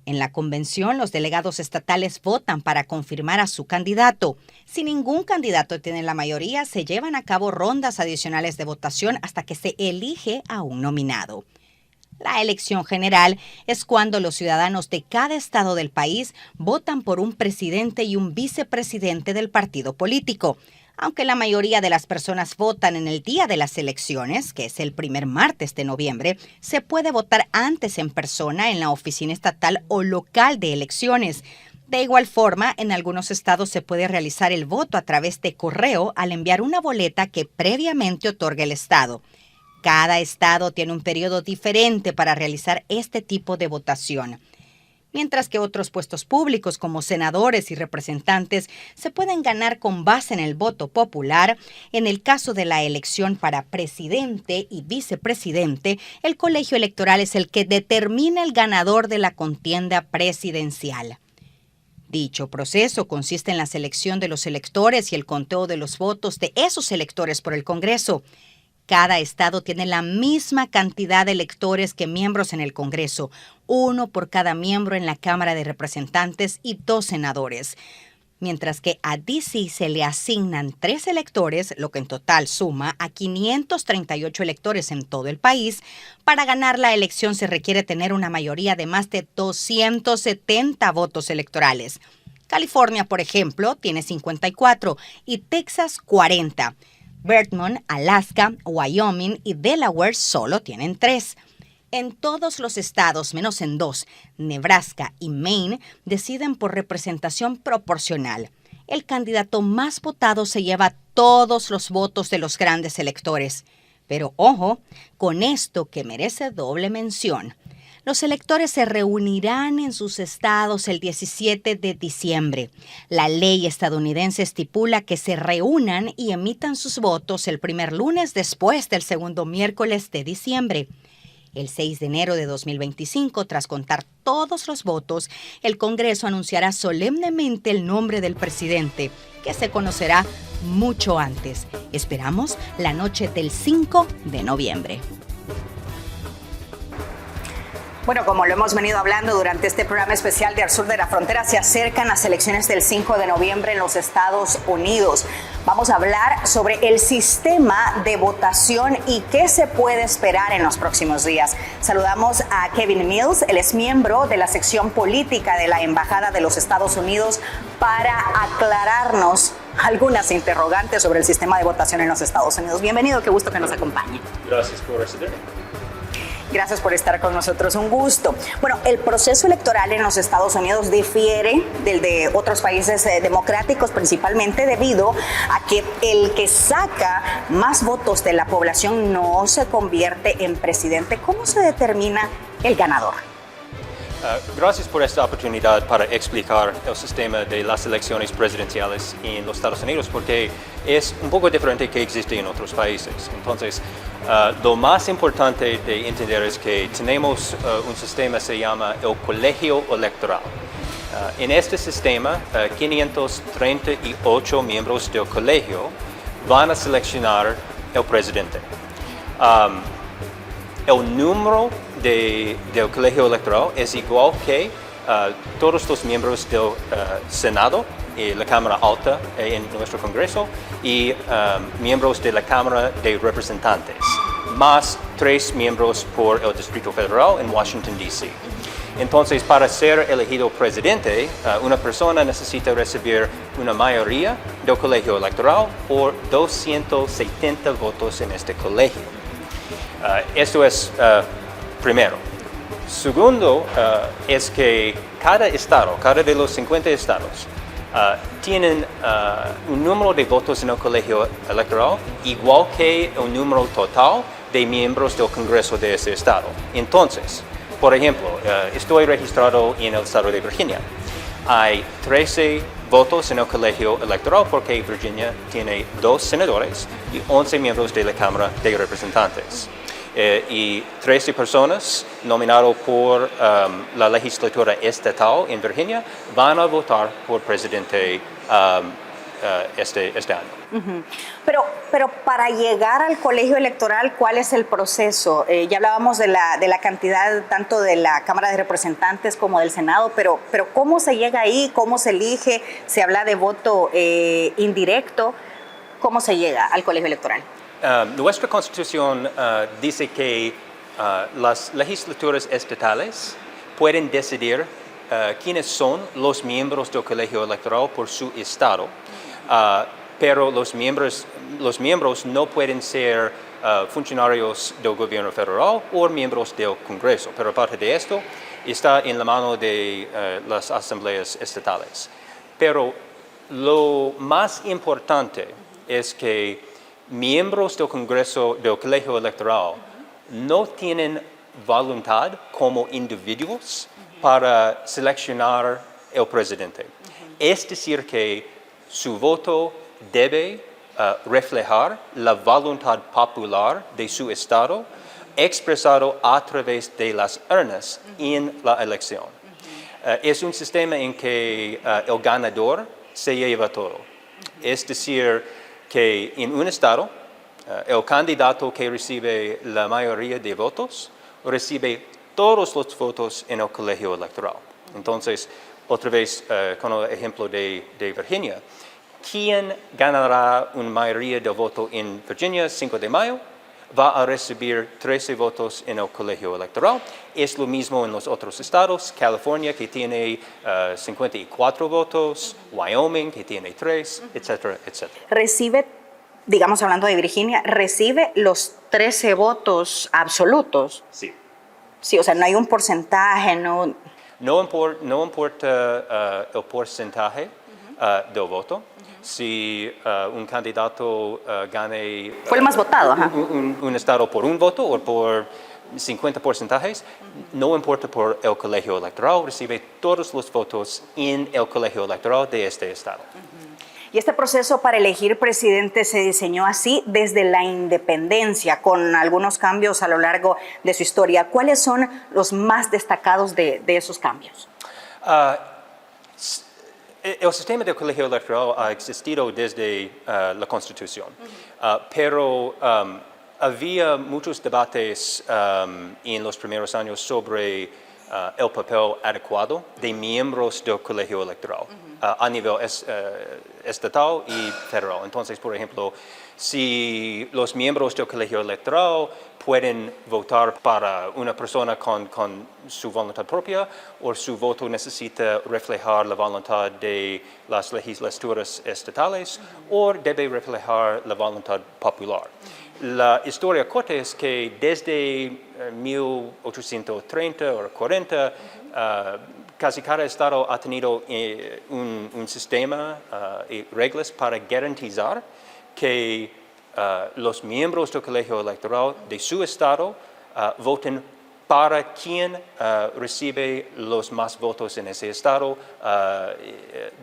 Speaker 1: En la convención, los delegados estatales votan para confirmar a su candidato. Si ningún candidato tiene la mayoría, se llevan a cabo rondas adicionales de votación hasta que se elige a un nominado. La elección general es cuando los ciudadanos de cada estado del país votan por un presidente y un vicepresidente del partido político. Aunque la mayoría de las personas votan en el día de las elecciones, que es el primer martes de noviembre, se puede votar antes en persona en la oficina estatal o local de elecciones. De igual forma, en algunos estados se puede realizar el voto a través de correo al enviar una boleta que previamente otorga el estado. Cada estado tiene un periodo diferente para realizar este tipo de votación. Mientras que otros puestos públicos como senadores y representantes se pueden ganar con base en el voto popular, en el caso de la elección para presidente y vicepresidente, el colegio electoral es el que determina el ganador de la contienda presidencial. Dicho proceso consiste en la selección de los electores y el conteo de los votos de esos electores por el Congreso. Cada estado tiene la misma cantidad de electores que miembros en el Congreso, 1 por cada miembro en la Cámara de Representantes y 2 senadores. Mientras que a D.C. se le asignan 3 electores, lo que en total suma a 538 electores en todo el país. Para ganar la elección se requiere tener una mayoría de más de 270 votos electorales. California, por ejemplo, tiene 54 y Texas 40. Vermont, Alaska, Wyoming y Delaware solo tienen 3. En todos los estados, menos en 2, Nebraska y Maine, deciden por representación proporcional. El candidato más votado se lleva todos los votos de los grandes electores. Pero ojo, con esto que merece doble mención. Los electores se reunirán en sus estados el 17 de diciembre. La ley estadounidense estipula que se reúnan y emitan sus votos el primer lunes después del segundo miércoles de diciembre. El 6 de enero de 2025, tras contar todos los votos, el Congreso anunciará solemnemente el nombre del presidente, que se conocerá mucho antes. Esperamos la noche del 5 de noviembre. Bueno, como lo hemos venido hablando durante este programa especial de Al Sur de la Frontera, se acercan las elecciones del 5 de noviembre en los Estados Unidos. Vamos a hablar sobre el sistema de votación y qué se puede esperar en los próximos días. Saludamos a Kevin Mills, él es miembro de la sección política de la Embajada de los Estados Unidos, para aclararnos algunas interrogantes sobre el sistema de votación en los Estados Unidos. Bienvenido, qué gusto que nos acompañe.
Speaker 17: Gracias por recibirme.
Speaker 1: Gracias por estar con nosotros, un gusto. Bueno, el proceso electoral en los Estados Unidos difiere del de otros países democráticos, principalmente debido a que el que saca más votos de la población no se convierte en presidente. ¿Cómo se determina el ganador?
Speaker 17: Gracias por esta oportunidad para explicar el sistema de las elecciones presidenciales en los Estados Unidos, porque es un poco diferente que existe en otros países. Entonces, lo más importante de entender es que tenemos un sistema que se llama el colegio electoral. En este sistema, 538 miembros del colegio van a seleccionar el presidente. El número del colegio electoral es igual que todos los miembros del Senado y la Cámara Alta en nuestro Congreso y miembros de la Cámara de Representantes, más 3 miembros por el Distrito Federal en Washington, D.C. Entonces, para ser elegido presidente, una persona necesita recibir una mayoría del colegio electoral por 270 votos en este colegio. Esto es primero. Segundo, es que cada estado, cada de los 50 estados, tienen un número de votos en el colegio electoral igual que el número total de miembros del Congreso de ese estado. Entonces, por ejemplo, estoy registrado en el estado de Virginia. Hay 13 votos en el colegio electoral porque Virginia tiene 2 senadores y 11 miembros de la Cámara de Representantes. Y 13 personas nominadas por la legislatura estatal en Virginia van a votar por presidente este año.
Speaker 1: Pero para llegar al colegio electoral, ¿cuál es el proceso? Ya hablábamos de la cantidad tanto de la Cámara de Representantes como del Senado, pero ¿cómo se llega ahí? ¿Cómo se elige? ¿Se habla de voto indirecto? ¿Cómo se llega al colegio electoral?
Speaker 17: Nuestra Constitución dice que las legislaturas estatales pueden decidir quiénes son los miembros del colegio electoral por su estado, pero los miembros no pueden ser funcionarios del gobierno federal o miembros del Congreso, pero aparte de esto está en la mano de las asambleas estatales. Pero lo más importante es que miembros del Congreso, del colegio electoral, no tienen voluntad como individuos para seleccionar el presidente. Es decir, que su voto debe reflejar la voluntad popular de su estado expresado a través de las urnas en la elección. Es un sistema en que el ganador se lleva todo. Es decir, que en un estado, el candidato que recibe la mayoría de votos recibe todos los votos en el colegio electoral. Entonces, otra vez, con el ejemplo de Virginia, ¿quién ganará una mayoría del voto en Virginia 5 de mayo? Va a recibir 13 votos en el colegio electoral. Es lo mismo en los otros estados. California, que tiene 54 votos, Wyoming, que tiene 3, etcétera, etcétera.
Speaker 1: Recibe, digamos hablando de Virginia, recibe los 13 votos absolutos.
Speaker 17: Sí.
Speaker 1: Sí, o sea, no hay un porcentaje, no...
Speaker 17: No importa el porcentaje del voto. Si un candidato gane...
Speaker 1: Fue el más votado, ajá.
Speaker 17: Un estado por un voto o por 50 porcentajes, no importa por el colegio electoral, recibe todos los votos en el colegio electoral de este estado.
Speaker 1: Y este proceso para elegir presidente se diseñó así desde la independencia, con algunos cambios a lo largo de su historia. ¿Cuáles son los más destacados de esos cambios?
Speaker 17: El sistema del colegio electoral ha existido desde la Constitución, pero había muchos debates en los primeros años sobre el papel adecuado de miembros del colegio electoral a nivel estatal y federal. Entonces, por ejemplo, si los miembros del colegio electoral pueden votar para una persona con su voluntad propia o su voto necesita reflejar la voluntad de las legislaturas estatales o debe reflejar la voluntad popular. La historia corta es que desde 1830 o 40 casi cada estado ha tenido un sistema y reglas para garantizar que los miembros del colegio electoral de su estado voten para quien recibe los más votos en ese estado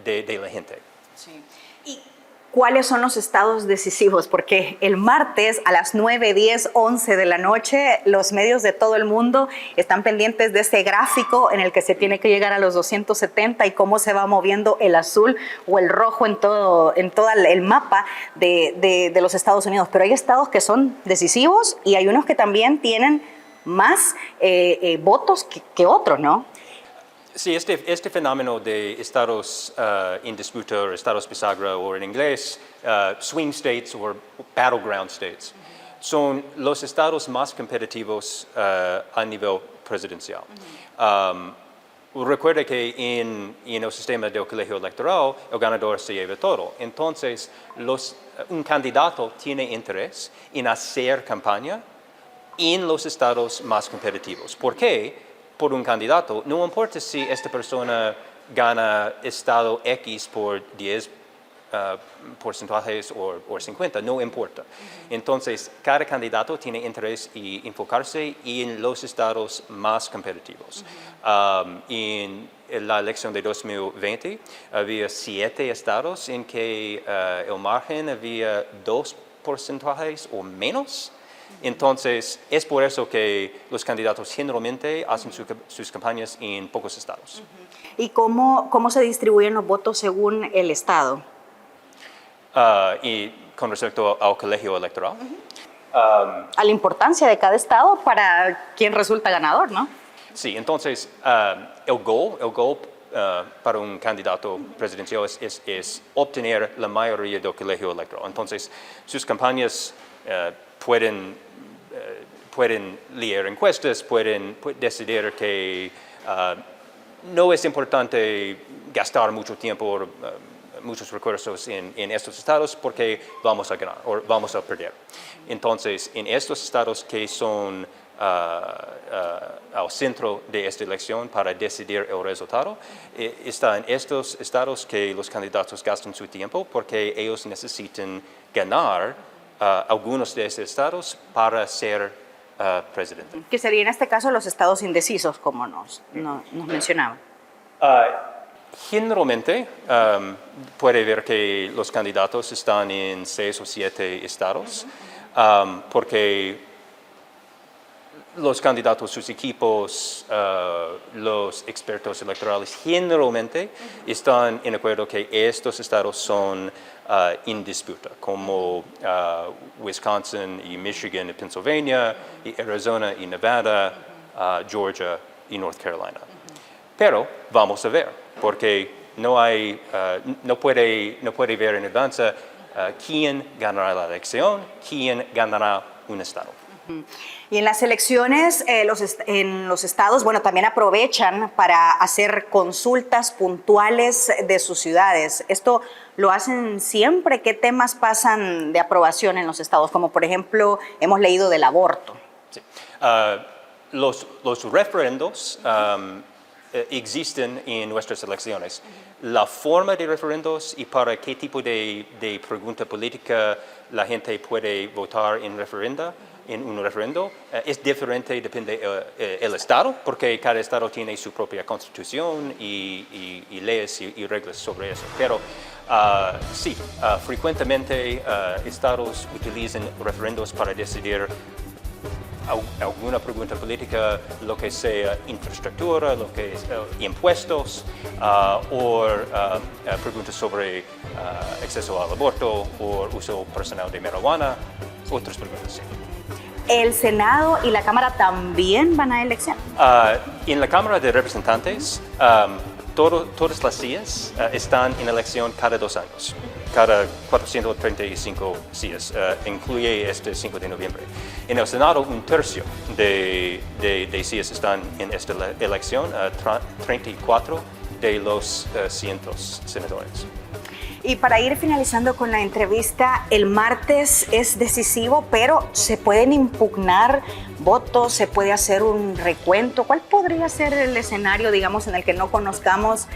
Speaker 17: de la gente.
Speaker 1: Sí. ¿Y cuáles son los estados decisivos? Porque el martes a las 9, 10, 11 de la noche, los medios de todo el mundo están pendientes de ese gráfico en el que se tiene que llegar a los 270 y cómo se va moviendo el azul o el rojo en todo el mapa de los Estados Unidos. Pero hay estados que son decisivos y hay unos que también tienen más votos que otros, ¿no?
Speaker 17: Sí, este fenómeno de estados en disputa, o estados bisagra, o en inglés, swing states o battleground states, son los estados más competitivos a nivel presidencial. Recuerda que en el sistema del colegio electoral, el ganador se lleva todo. Entonces, un candidato tiene interés en hacer campaña en los estados más competitivos. ¿Por qué? Por un candidato, no importa si esta persona gana estado X por 10 porcentajes o 50, no importa. Entonces, cada candidato tiene interés en enfocarse en los estados más competitivos. En la elección de 2020 había 7 estados en que el margen había 2 porcentajes o menos. Entonces, es por eso que los candidatos generalmente hacen sus campañas en pocos estados.
Speaker 1: ¿Y cómo se distribuyen los votos según el estado?
Speaker 17: Y con respecto al colegio electoral.
Speaker 1: A la importancia de cada estado para quién resulta ganador, ¿no?
Speaker 17: Sí, entonces el goal para un candidato presidencial es obtener la mayoría del colegio electoral. Entonces, sus campañas pueden leer encuestas, pueden decidir que no es importante gastar mucho tiempo, muchos recursos en estos estados porque vamos a ganar o vamos a perder. Entonces, en estos estados que son al centro de esta elección para decidir el resultado, está en estos estados que los candidatos gastan su tiempo porque ellos necesitan ganar algunos de estos estados para ser presidente.
Speaker 1: Que sería en este caso los estados indecisos, como nos mencionaba.
Speaker 17: Generalmente puede ver que los candidatos están en 6 o 7 estados, porque los candidatos, sus equipos, los expertos electorales generalmente están en acuerdo que estos estados son en disputa, como Wisconsin y Michigan y Pennsylvania, y Arizona y Nevada, Georgia y North Carolina. Pero vamos a ver, porque no puede ver en advance quién ganará la elección, quién ganará un estado.
Speaker 1: Y en las elecciones, en los estados, bueno, también aprovechan para hacer consultas puntuales de sus ciudades. ¿Esto lo hacen siempre? ¿Qué temas pasan de aprobación en los estados? Como por ejemplo, hemos leído del aborto.
Speaker 17: Sí. Los referendos existen en nuestras elecciones. La forma de referendos y para qué tipo de pregunta política la gente puede votar en un referendo es diferente, depende del estado, porque cada estado tiene su propia constitución y leyes y reglas sobre eso. Pero sí, frecuentemente estados utilizan referendos para decidir alguna pregunta política, lo que sea infraestructura, lo que es impuestos, o preguntas sobre acceso al aborto o uso personal de marihuana, otras preguntas. Sí.
Speaker 1: ¿El Senado y la Cámara también van a elección?
Speaker 17: En la Cámara de Representantes, todas las sillas están en elección cada 2 años. Cada 435 sillas, incluye este 5 de noviembre. En el Senado, 1/3 de sillas están en esta elección, 34 de los 100 senadores.
Speaker 1: Y para ir finalizando con la entrevista, el martes es decisivo, pero se pueden impugnar votos, se puede hacer un recuento. ¿Cuál podría ser el escenario, digamos, en el que no conozcamos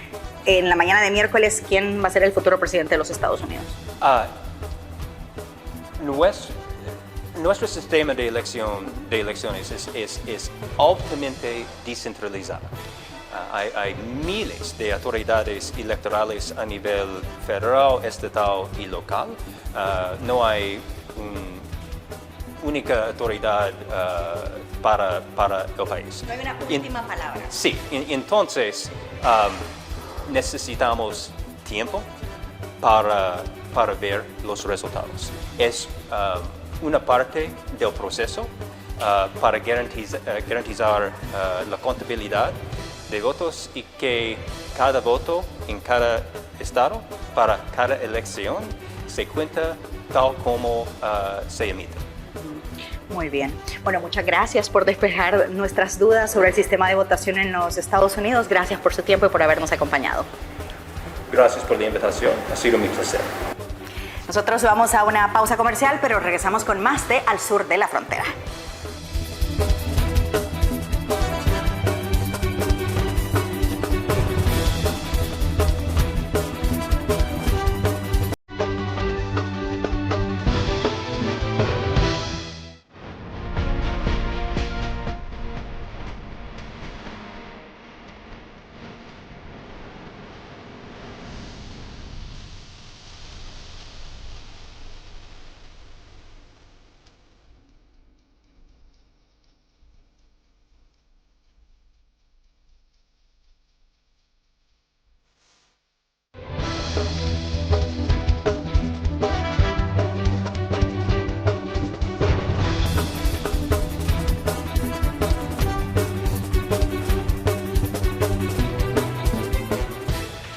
Speaker 1: en la mañana de miércoles quién va a ser el futuro presidente de los Estados Unidos?
Speaker 17: Nuestro sistema de elecciones es altamente descentralizado. Hay miles de autoridades electorales a nivel federal, estatal y local. No hay una única autoridad para el país.
Speaker 1: No hay una última palabra.
Speaker 17: Sí, entonces necesitamos tiempo para ver los resultados. Es una parte del proceso para garantizar la contabilidad de votos y que cada voto en cada estado para cada elección se cuenta tal como se emite.
Speaker 1: Muy bien. Bueno, muchas gracias por despejar nuestras dudas sobre el sistema de votación en los Estados Unidos. Gracias por su tiempo y por habernos acompañado.
Speaker 17: Gracias por la invitación. Ha sido mi placer.
Speaker 1: Nosotros vamos a una pausa comercial, pero regresamos con más de Al Sur de la Frontera.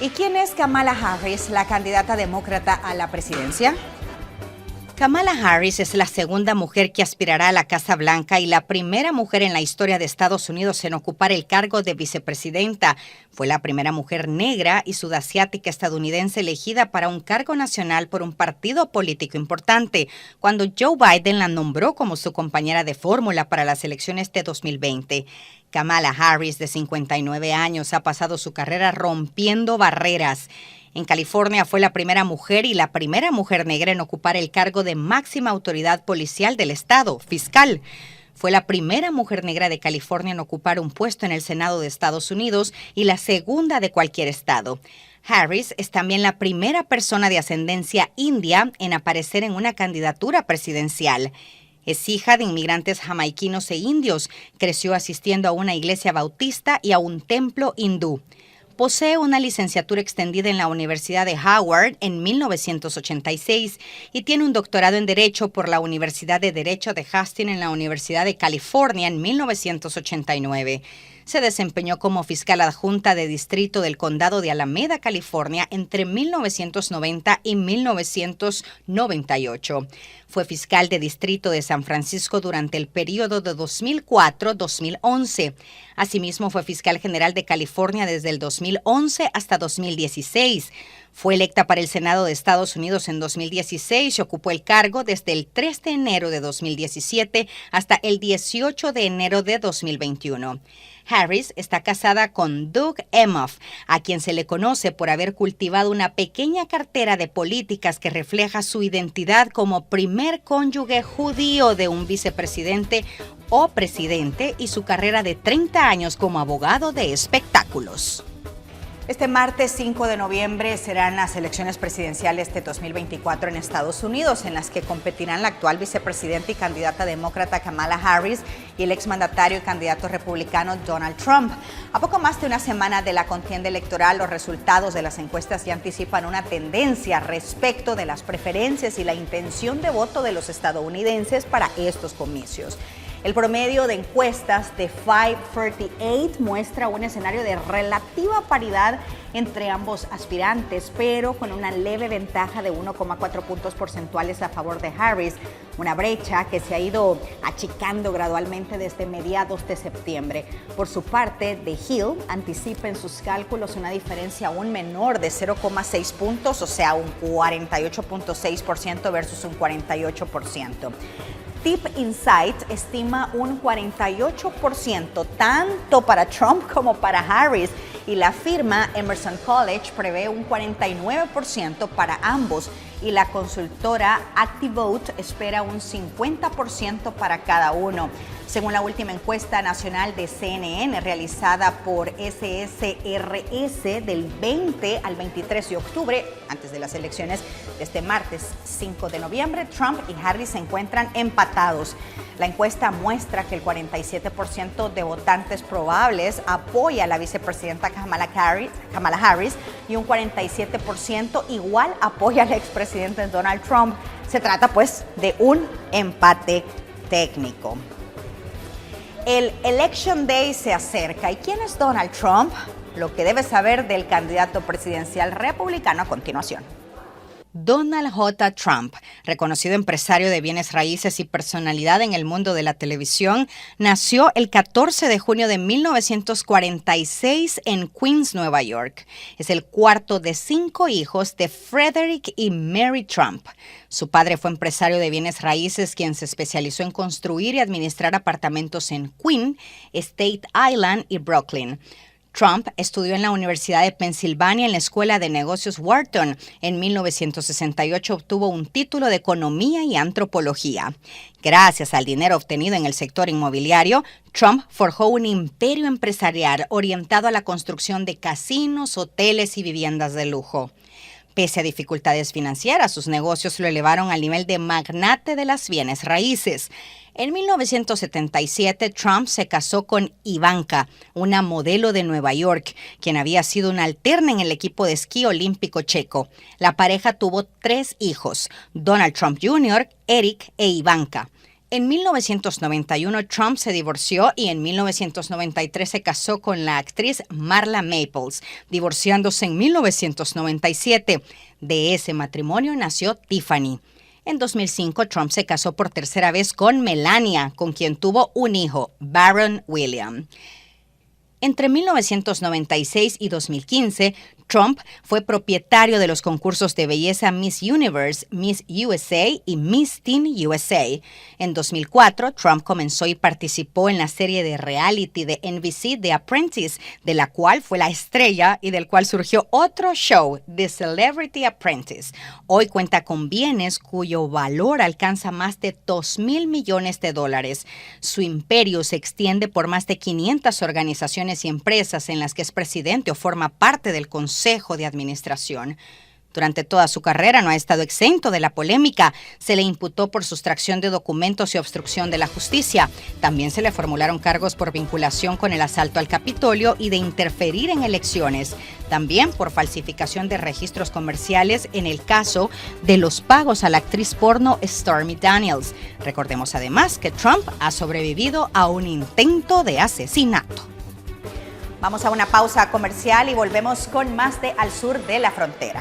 Speaker 1: ¿Y quién es Kamala Harris, la candidata demócrata a la presidencia?
Speaker 18: Kamala Harris es la segunda mujer que aspirará a la Casa Blanca y la primera mujer en la historia de Estados Unidos en ocupar el cargo de vicepresidenta. Fue la primera mujer negra y sudasiática estadounidense elegida para un cargo nacional por un partido político importante, cuando Joe Biden la nombró como su compañera de fórmula para las elecciones de 2020. Kamala Harris, de 59 años, ha pasado su carrera rompiendo barreras. En California fue la primera mujer y la primera mujer negra en ocupar el cargo de máxima autoridad policial del estado, fiscal. Fue la primera mujer negra de California en ocupar un puesto en el Senado de Estados Unidos y la segunda de cualquier estado. Harris es también la primera persona de ascendencia india en aparecer en una candidatura presidencial. Es hija de inmigrantes jamaiquinos e indios. Creció asistiendo a una iglesia bautista y a un templo hindú. Posee una licenciatura extendida en la Universidad de Howard en 1986 y tiene un doctorado en Derecho por la Universidad de Derecho de Hastings en la Universidad de California en 1989. Se desempeñó como fiscal adjunta de distrito del condado de Alameda, California, entre 1990 y 1998. Fue fiscal de distrito de San Francisco durante el periodo de 2004-2011. Asimismo, fue fiscal general de California desde el 2011 hasta 2016. Fue electa para el Senado de Estados Unidos en 2016 y ocupó el cargo desde el 3 de enero de 2017 hasta el 18 de enero de 2021. Harris está casada con Doug Emhoff, a quien se le conoce por haber cultivado una pequeña cartera de políticas que refleja su identidad como primer cónyuge judío de un vicepresidente o presidente y su carrera de 30 años como abogado de espectáculos.
Speaker 1: Este martes 5 de noviembre serán las elecciones presidenciales de 2024 en Estados Unidos, en las que competirán la actual vicepresidenta y candidata demócrata Kamala Harris y el exmandatario y candidato republicano Donald Trump. A poco más de una semana de la contienda electoral, los resultados de las encuestas ya anticipan una tendencia respecto de las preferencias y la intención de voto de los estadounidenses para estos comicios. El promedio de encuestas de 538 muestra un escenario de relativa paridad entre ambos aspirantes, pero con una leve ventaja de 1,4 puntos porcentuales a favor de Harris, una brecha que se ha ido achicando gradualmente desde mediados de septiembre. Por su parte, The Hill anticipa en sus cálculos una diferencia aún menor de 0,6 puntos, o sea, un 48,6% versus un 48%. Tip Insight estima un 48% tanto para Trump como para Harris y la firma Emerson College prevé un 49% para ambos y la consultora ActiVote espera un 50% para cada uno. Según la última encuesta nacional de CNN realizada por SSRS del 20 al 23 de octubre, antes de las elecciones de este martes 5 de noviembre, Trump y Harris se encuentran empatados. La encuesta muestra que el 47% de votantes probables apoya a la vicepresidenta Kamala Harris y un 47% igual apoya al expresidente Donald Trump. Se trata pues de un empate técnico. El Election Day se acerca. ¿Y quién es Donald Trump? Lo que debes saber del candidato presidencial republicano a continuación.
Speaker 18: Donald J. Trump, reconocido empresario de bienes raíces y personalidad en el mundo de la televisión, nació el 14 de junio de 1946 en Queens, Nueva York. Es el cuarto de 5 hijos de Frederick y Mary Trump. Su padre fue empresario de bienes raíces, quien se especializó en construir y administrar apartamentos en Queens, Staten Island y Brooklyn. Trump estudió en la Universidad de Pensilvania en la Escuela de Negocios Wharton. En 1968 obtuvo un título de Economía y Antropología. Gracias al dinero obtenido en el sector inmobiliario, Trump forjó un imperio empresarial orientado a la construcción de casinos, hoteles y viviendas de lujo. Pese a dificultades financieras, sus negocios lo elevaron al nivel de magnate de las bienes raíces. En 1977, Trump se casó con Ivanka, una modelo de Nueva York, quien había sido una alterna en el equipo de esquí olímpico checo. La pareja tuvo 3 hijos, Donald Trump Jr., Eric e Ivanka. En 1991 Trump se divorció y en 1993 se casó con la actriz Marla Maples, divorciándose en 1997. De ese matrimonio nació Tiffany. En 2005 Trump se casó por tercera vez con Melania, con quien tuvo un hijo, Baron William. Entre 1996 y 2015, Trump fue propietario de los concursos de belleza Miss Universe, Miss USA y Miss Teen USA. En 2004, Trump comenzó y participó en la serie de reality de NBC The Apprentice, de la cual fue la estrella y del cual surgió otro show, The Celebrity Apprentice. Hoy cuenta con bienes cuyo valor alcanza más de $2,000 millones. Su imperio se extiende por más de 500 organizaciones y empresas en las que es presidente o forma parte del Consejo de Administración. Durante toda su carrera no ha estado exento de la polémica. Se le imputó por sustracción de documentos y obstrucción de la justicia. También se le formularon cargos por vinculación con el asalto al Capitolio y de interferir en elecciones. También por falsificación de registros comerciales en el caso de los pagos a la actriz porno Stormy Daniels. Recordemos además que Trump ha sobrevivido a un intento de asesinato.
Speaker 1: Vamos a una pausa comercial y volvemos con más de Al Sur de la Frontera.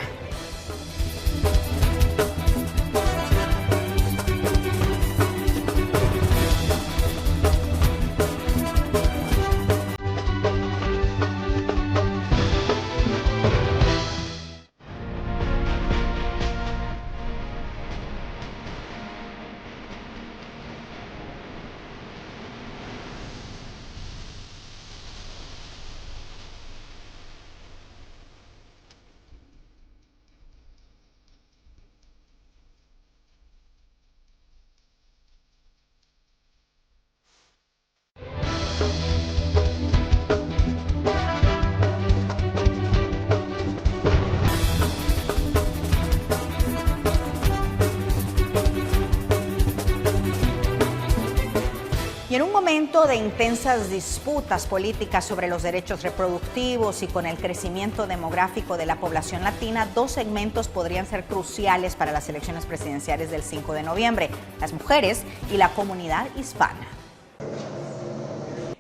Speaker 1: Y en un momento de intensas disputas políticas sobre los derechos reproductivos y con el crecimiento demográfico de la población latina, dos segmentos podrían ser cruciales para las elecciones presidenciales del 5 de noviembre, las mujeres y la comunidad hispana.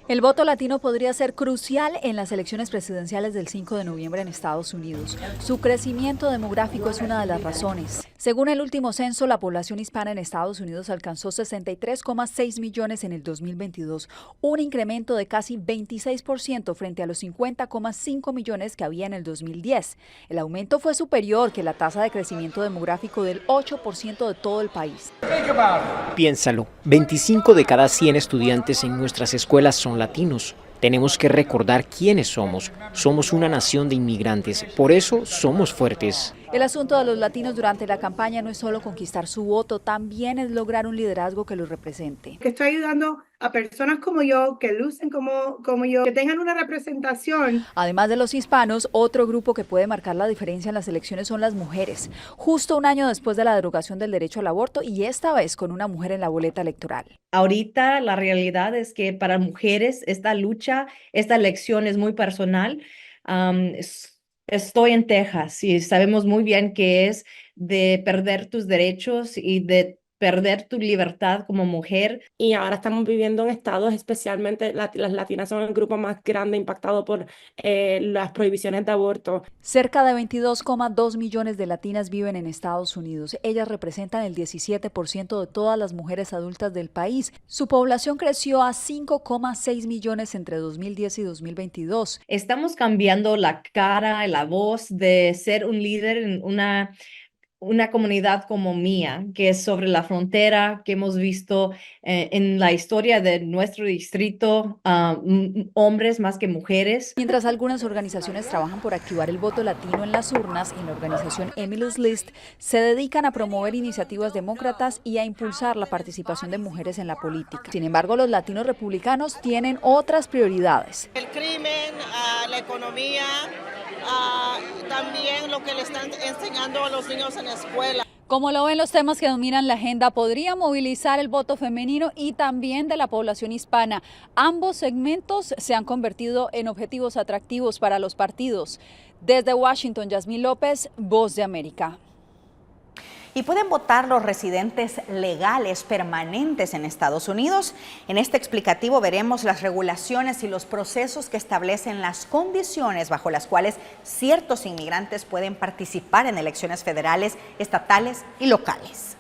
Speaker 19: El voto latino podría ser crucial en las elecciones presidenciales del 5 de noviembre en Estados Unidos. Su crecimiento demográfico es una de las razones. Según el último censo, la población hispana en Estados Unidos alcanzó 63,6 millones en el 2022, un incremento de casi 26% frente a los 50,5 millones que había en el 2010. El aumento fue superior que la tasa de crecimiento demográfico del 8% de todo el país.
Speaker 20: Piénsalo, 25 de cada 100 estudiantes en nuestras escuelas son latinos. Tenemos que recordar quiénes somos. Somos una nación de inmigrantes, por eso somos fuertes.
Speaker 19: El asunto de los latinos durante la campaña no es solo conquistar su voto, también es lograr un liderazgo que los represente.
Speaker 21: Que estoy ayudando a personas como yo, que lucen como yo, que tengan una representación.
Speaker 19: Además de los hispanos, otro grupo que puede marcar la diferencia en las elecciones son las mujeres. Justo un año después de la derogación del derecho al aborto y esta vez con una mujer en la boleta electoral.
Speaker 22: Ahorita la realidad es que para mujeres esta lucha, esta elección es muy personal. Estoy en Texas y sabemos muy bien que es de perder tus derechos y de perder tu libertad como mujer.
Speaker 23: Y ahora estamos viviendo en estados, especialmente las latinas son el grupo más grande impactado por las prohibiciones de aborto.
Speaker 19: Cerca de 22,2 millones de latinas viven en Estados Unidos. Ellas representan el 17% de todas las mujeres adultas del país. Su población creció a 5,6 millones entre 2010 y 2022.
Speaker 22: Estamos cambiando la cara y la voz de ser un líder en una comunidad como mía, que es sobre la frontera, que hemos visto en la historia de nuestro distrito, hombres más que mujeres.
Speaker 19: Mientras algunas organizaciones trabajan por activar el voto latino en las urnas, en la organización Emily's List se dedican a promover iniciativas demócratas y a impulsar la participación de mujeres en la política. Sin embargo, los latinos republicanos tienen otras prioridades.
Speaker 24: El crimen, la economía, también lo que le están enseñando a los niños en la escuela.
Speaker 19: Como lo ven, los temas que dominan la agenda podrían movilizar el voto femenino y también de la población hispana. Ambos segmentos se han convertido en objetivos atractivos para los partidos. Desde Washington, Yasmín López, Voz de América.
Speaker 1: ¿Y pueden votar los residentes legales permanentes en Estados Unidos? En este explicativo veremos las regulaciones y los procesos que establecen las condiciones bajo las cuales ciertos inmigrantes pueden participar en elecciones federales, estatales y locales.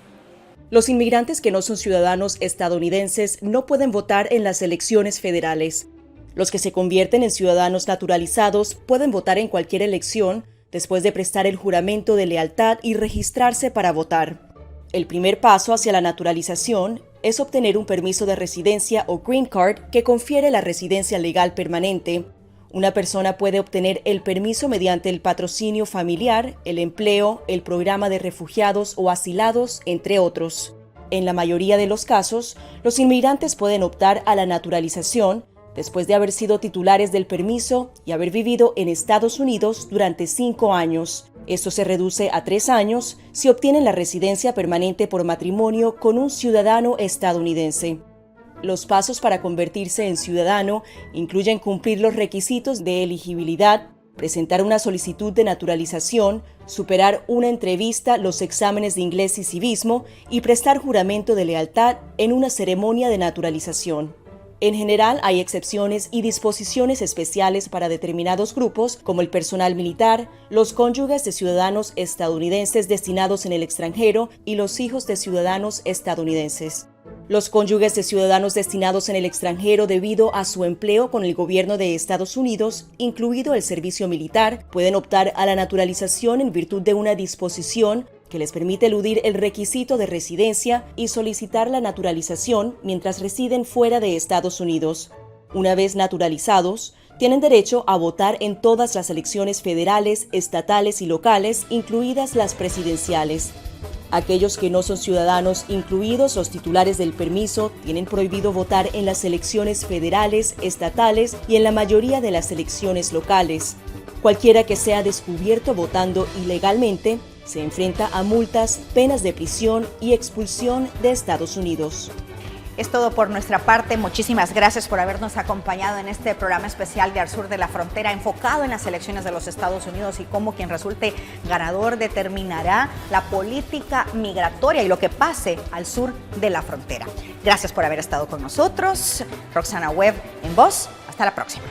Speaker 4: Los inmigrantes que no son ciudadanos estadounidenses no pueden votar en las elecciones federales. Los que se convierten en ciudadanos naturalizados pueden votar en cualquier elección después de prestar el juramento de lealtad y registrarse para votar. El primer paso hacia la naturalización es obtener un permiso de residencia o green card que confiere la residencia legal permanente. Una persona puede obtener el permiso mediante el patrocinio familiar, el empleo, el programa de refugiados o asilados, entre otros. En la mayoría de los casos, los inmigrantes pueden optar a la naturalización después de haber sido titulares del permiso y haber vivido en Estados Unidos durante 5 años. Esto se reduce a 3 años si obtienen la residencia permanente por matrimonio con un ciudadano estadounidense. Los pasos para convertirse en ciudadano incluyen cumplir los requisitos de elegibilidad, presentar una solicitud de naturalización, superar una entrevista, los exámenes de inglés y civismo y prestar juramento de lealtad en una ceremonia de naturalización. En general, hay excepciones y disposiciones especiales para determinados grupos, como el personal militar, los cónyuges de ciudadanos estadounidenses destinados en el extranjero y los hijos de ciudadanos estadounidenses. Los cónyuges de ciudadanos destinados en el extranjero debido a su empleo con el gobierno de Estados Unidos, incluido el servicio militar, pueden optar a la naturalización en virtud de una disposición que les permite eludir el requisito de residencia y solicitar la naturalización mientras residen fuera de Estados Unidos. Una vez naturalizados, tienen derecho a votar en todas las elecciones federales, estatales y locales, incluidas las presidenciales. Aquellos que no son ciudadanos, incluidos los titulares del permiso, tienen prohibido votar en las elecciones federales, estatales y en la mayoría de las elecciones locales. Cualquiera que sea descubierto votando ilegalmente se enfrenta a multas, penas de prisión y expulsión de Estados Unidos.
Speaker 1: Es todo por nuestra parte. Muchísimas gracias por habernos acompañado en este programa especial de Al Sur de la Frontera, enfocado en las elecciones de los Estados Unidos y cómo quien resulte ganador determinará la política migratoria y lo que pase al sur de la frontera. Gracias por haber estado con nosotros. Roxana Webb en voz. Hasta la próxima.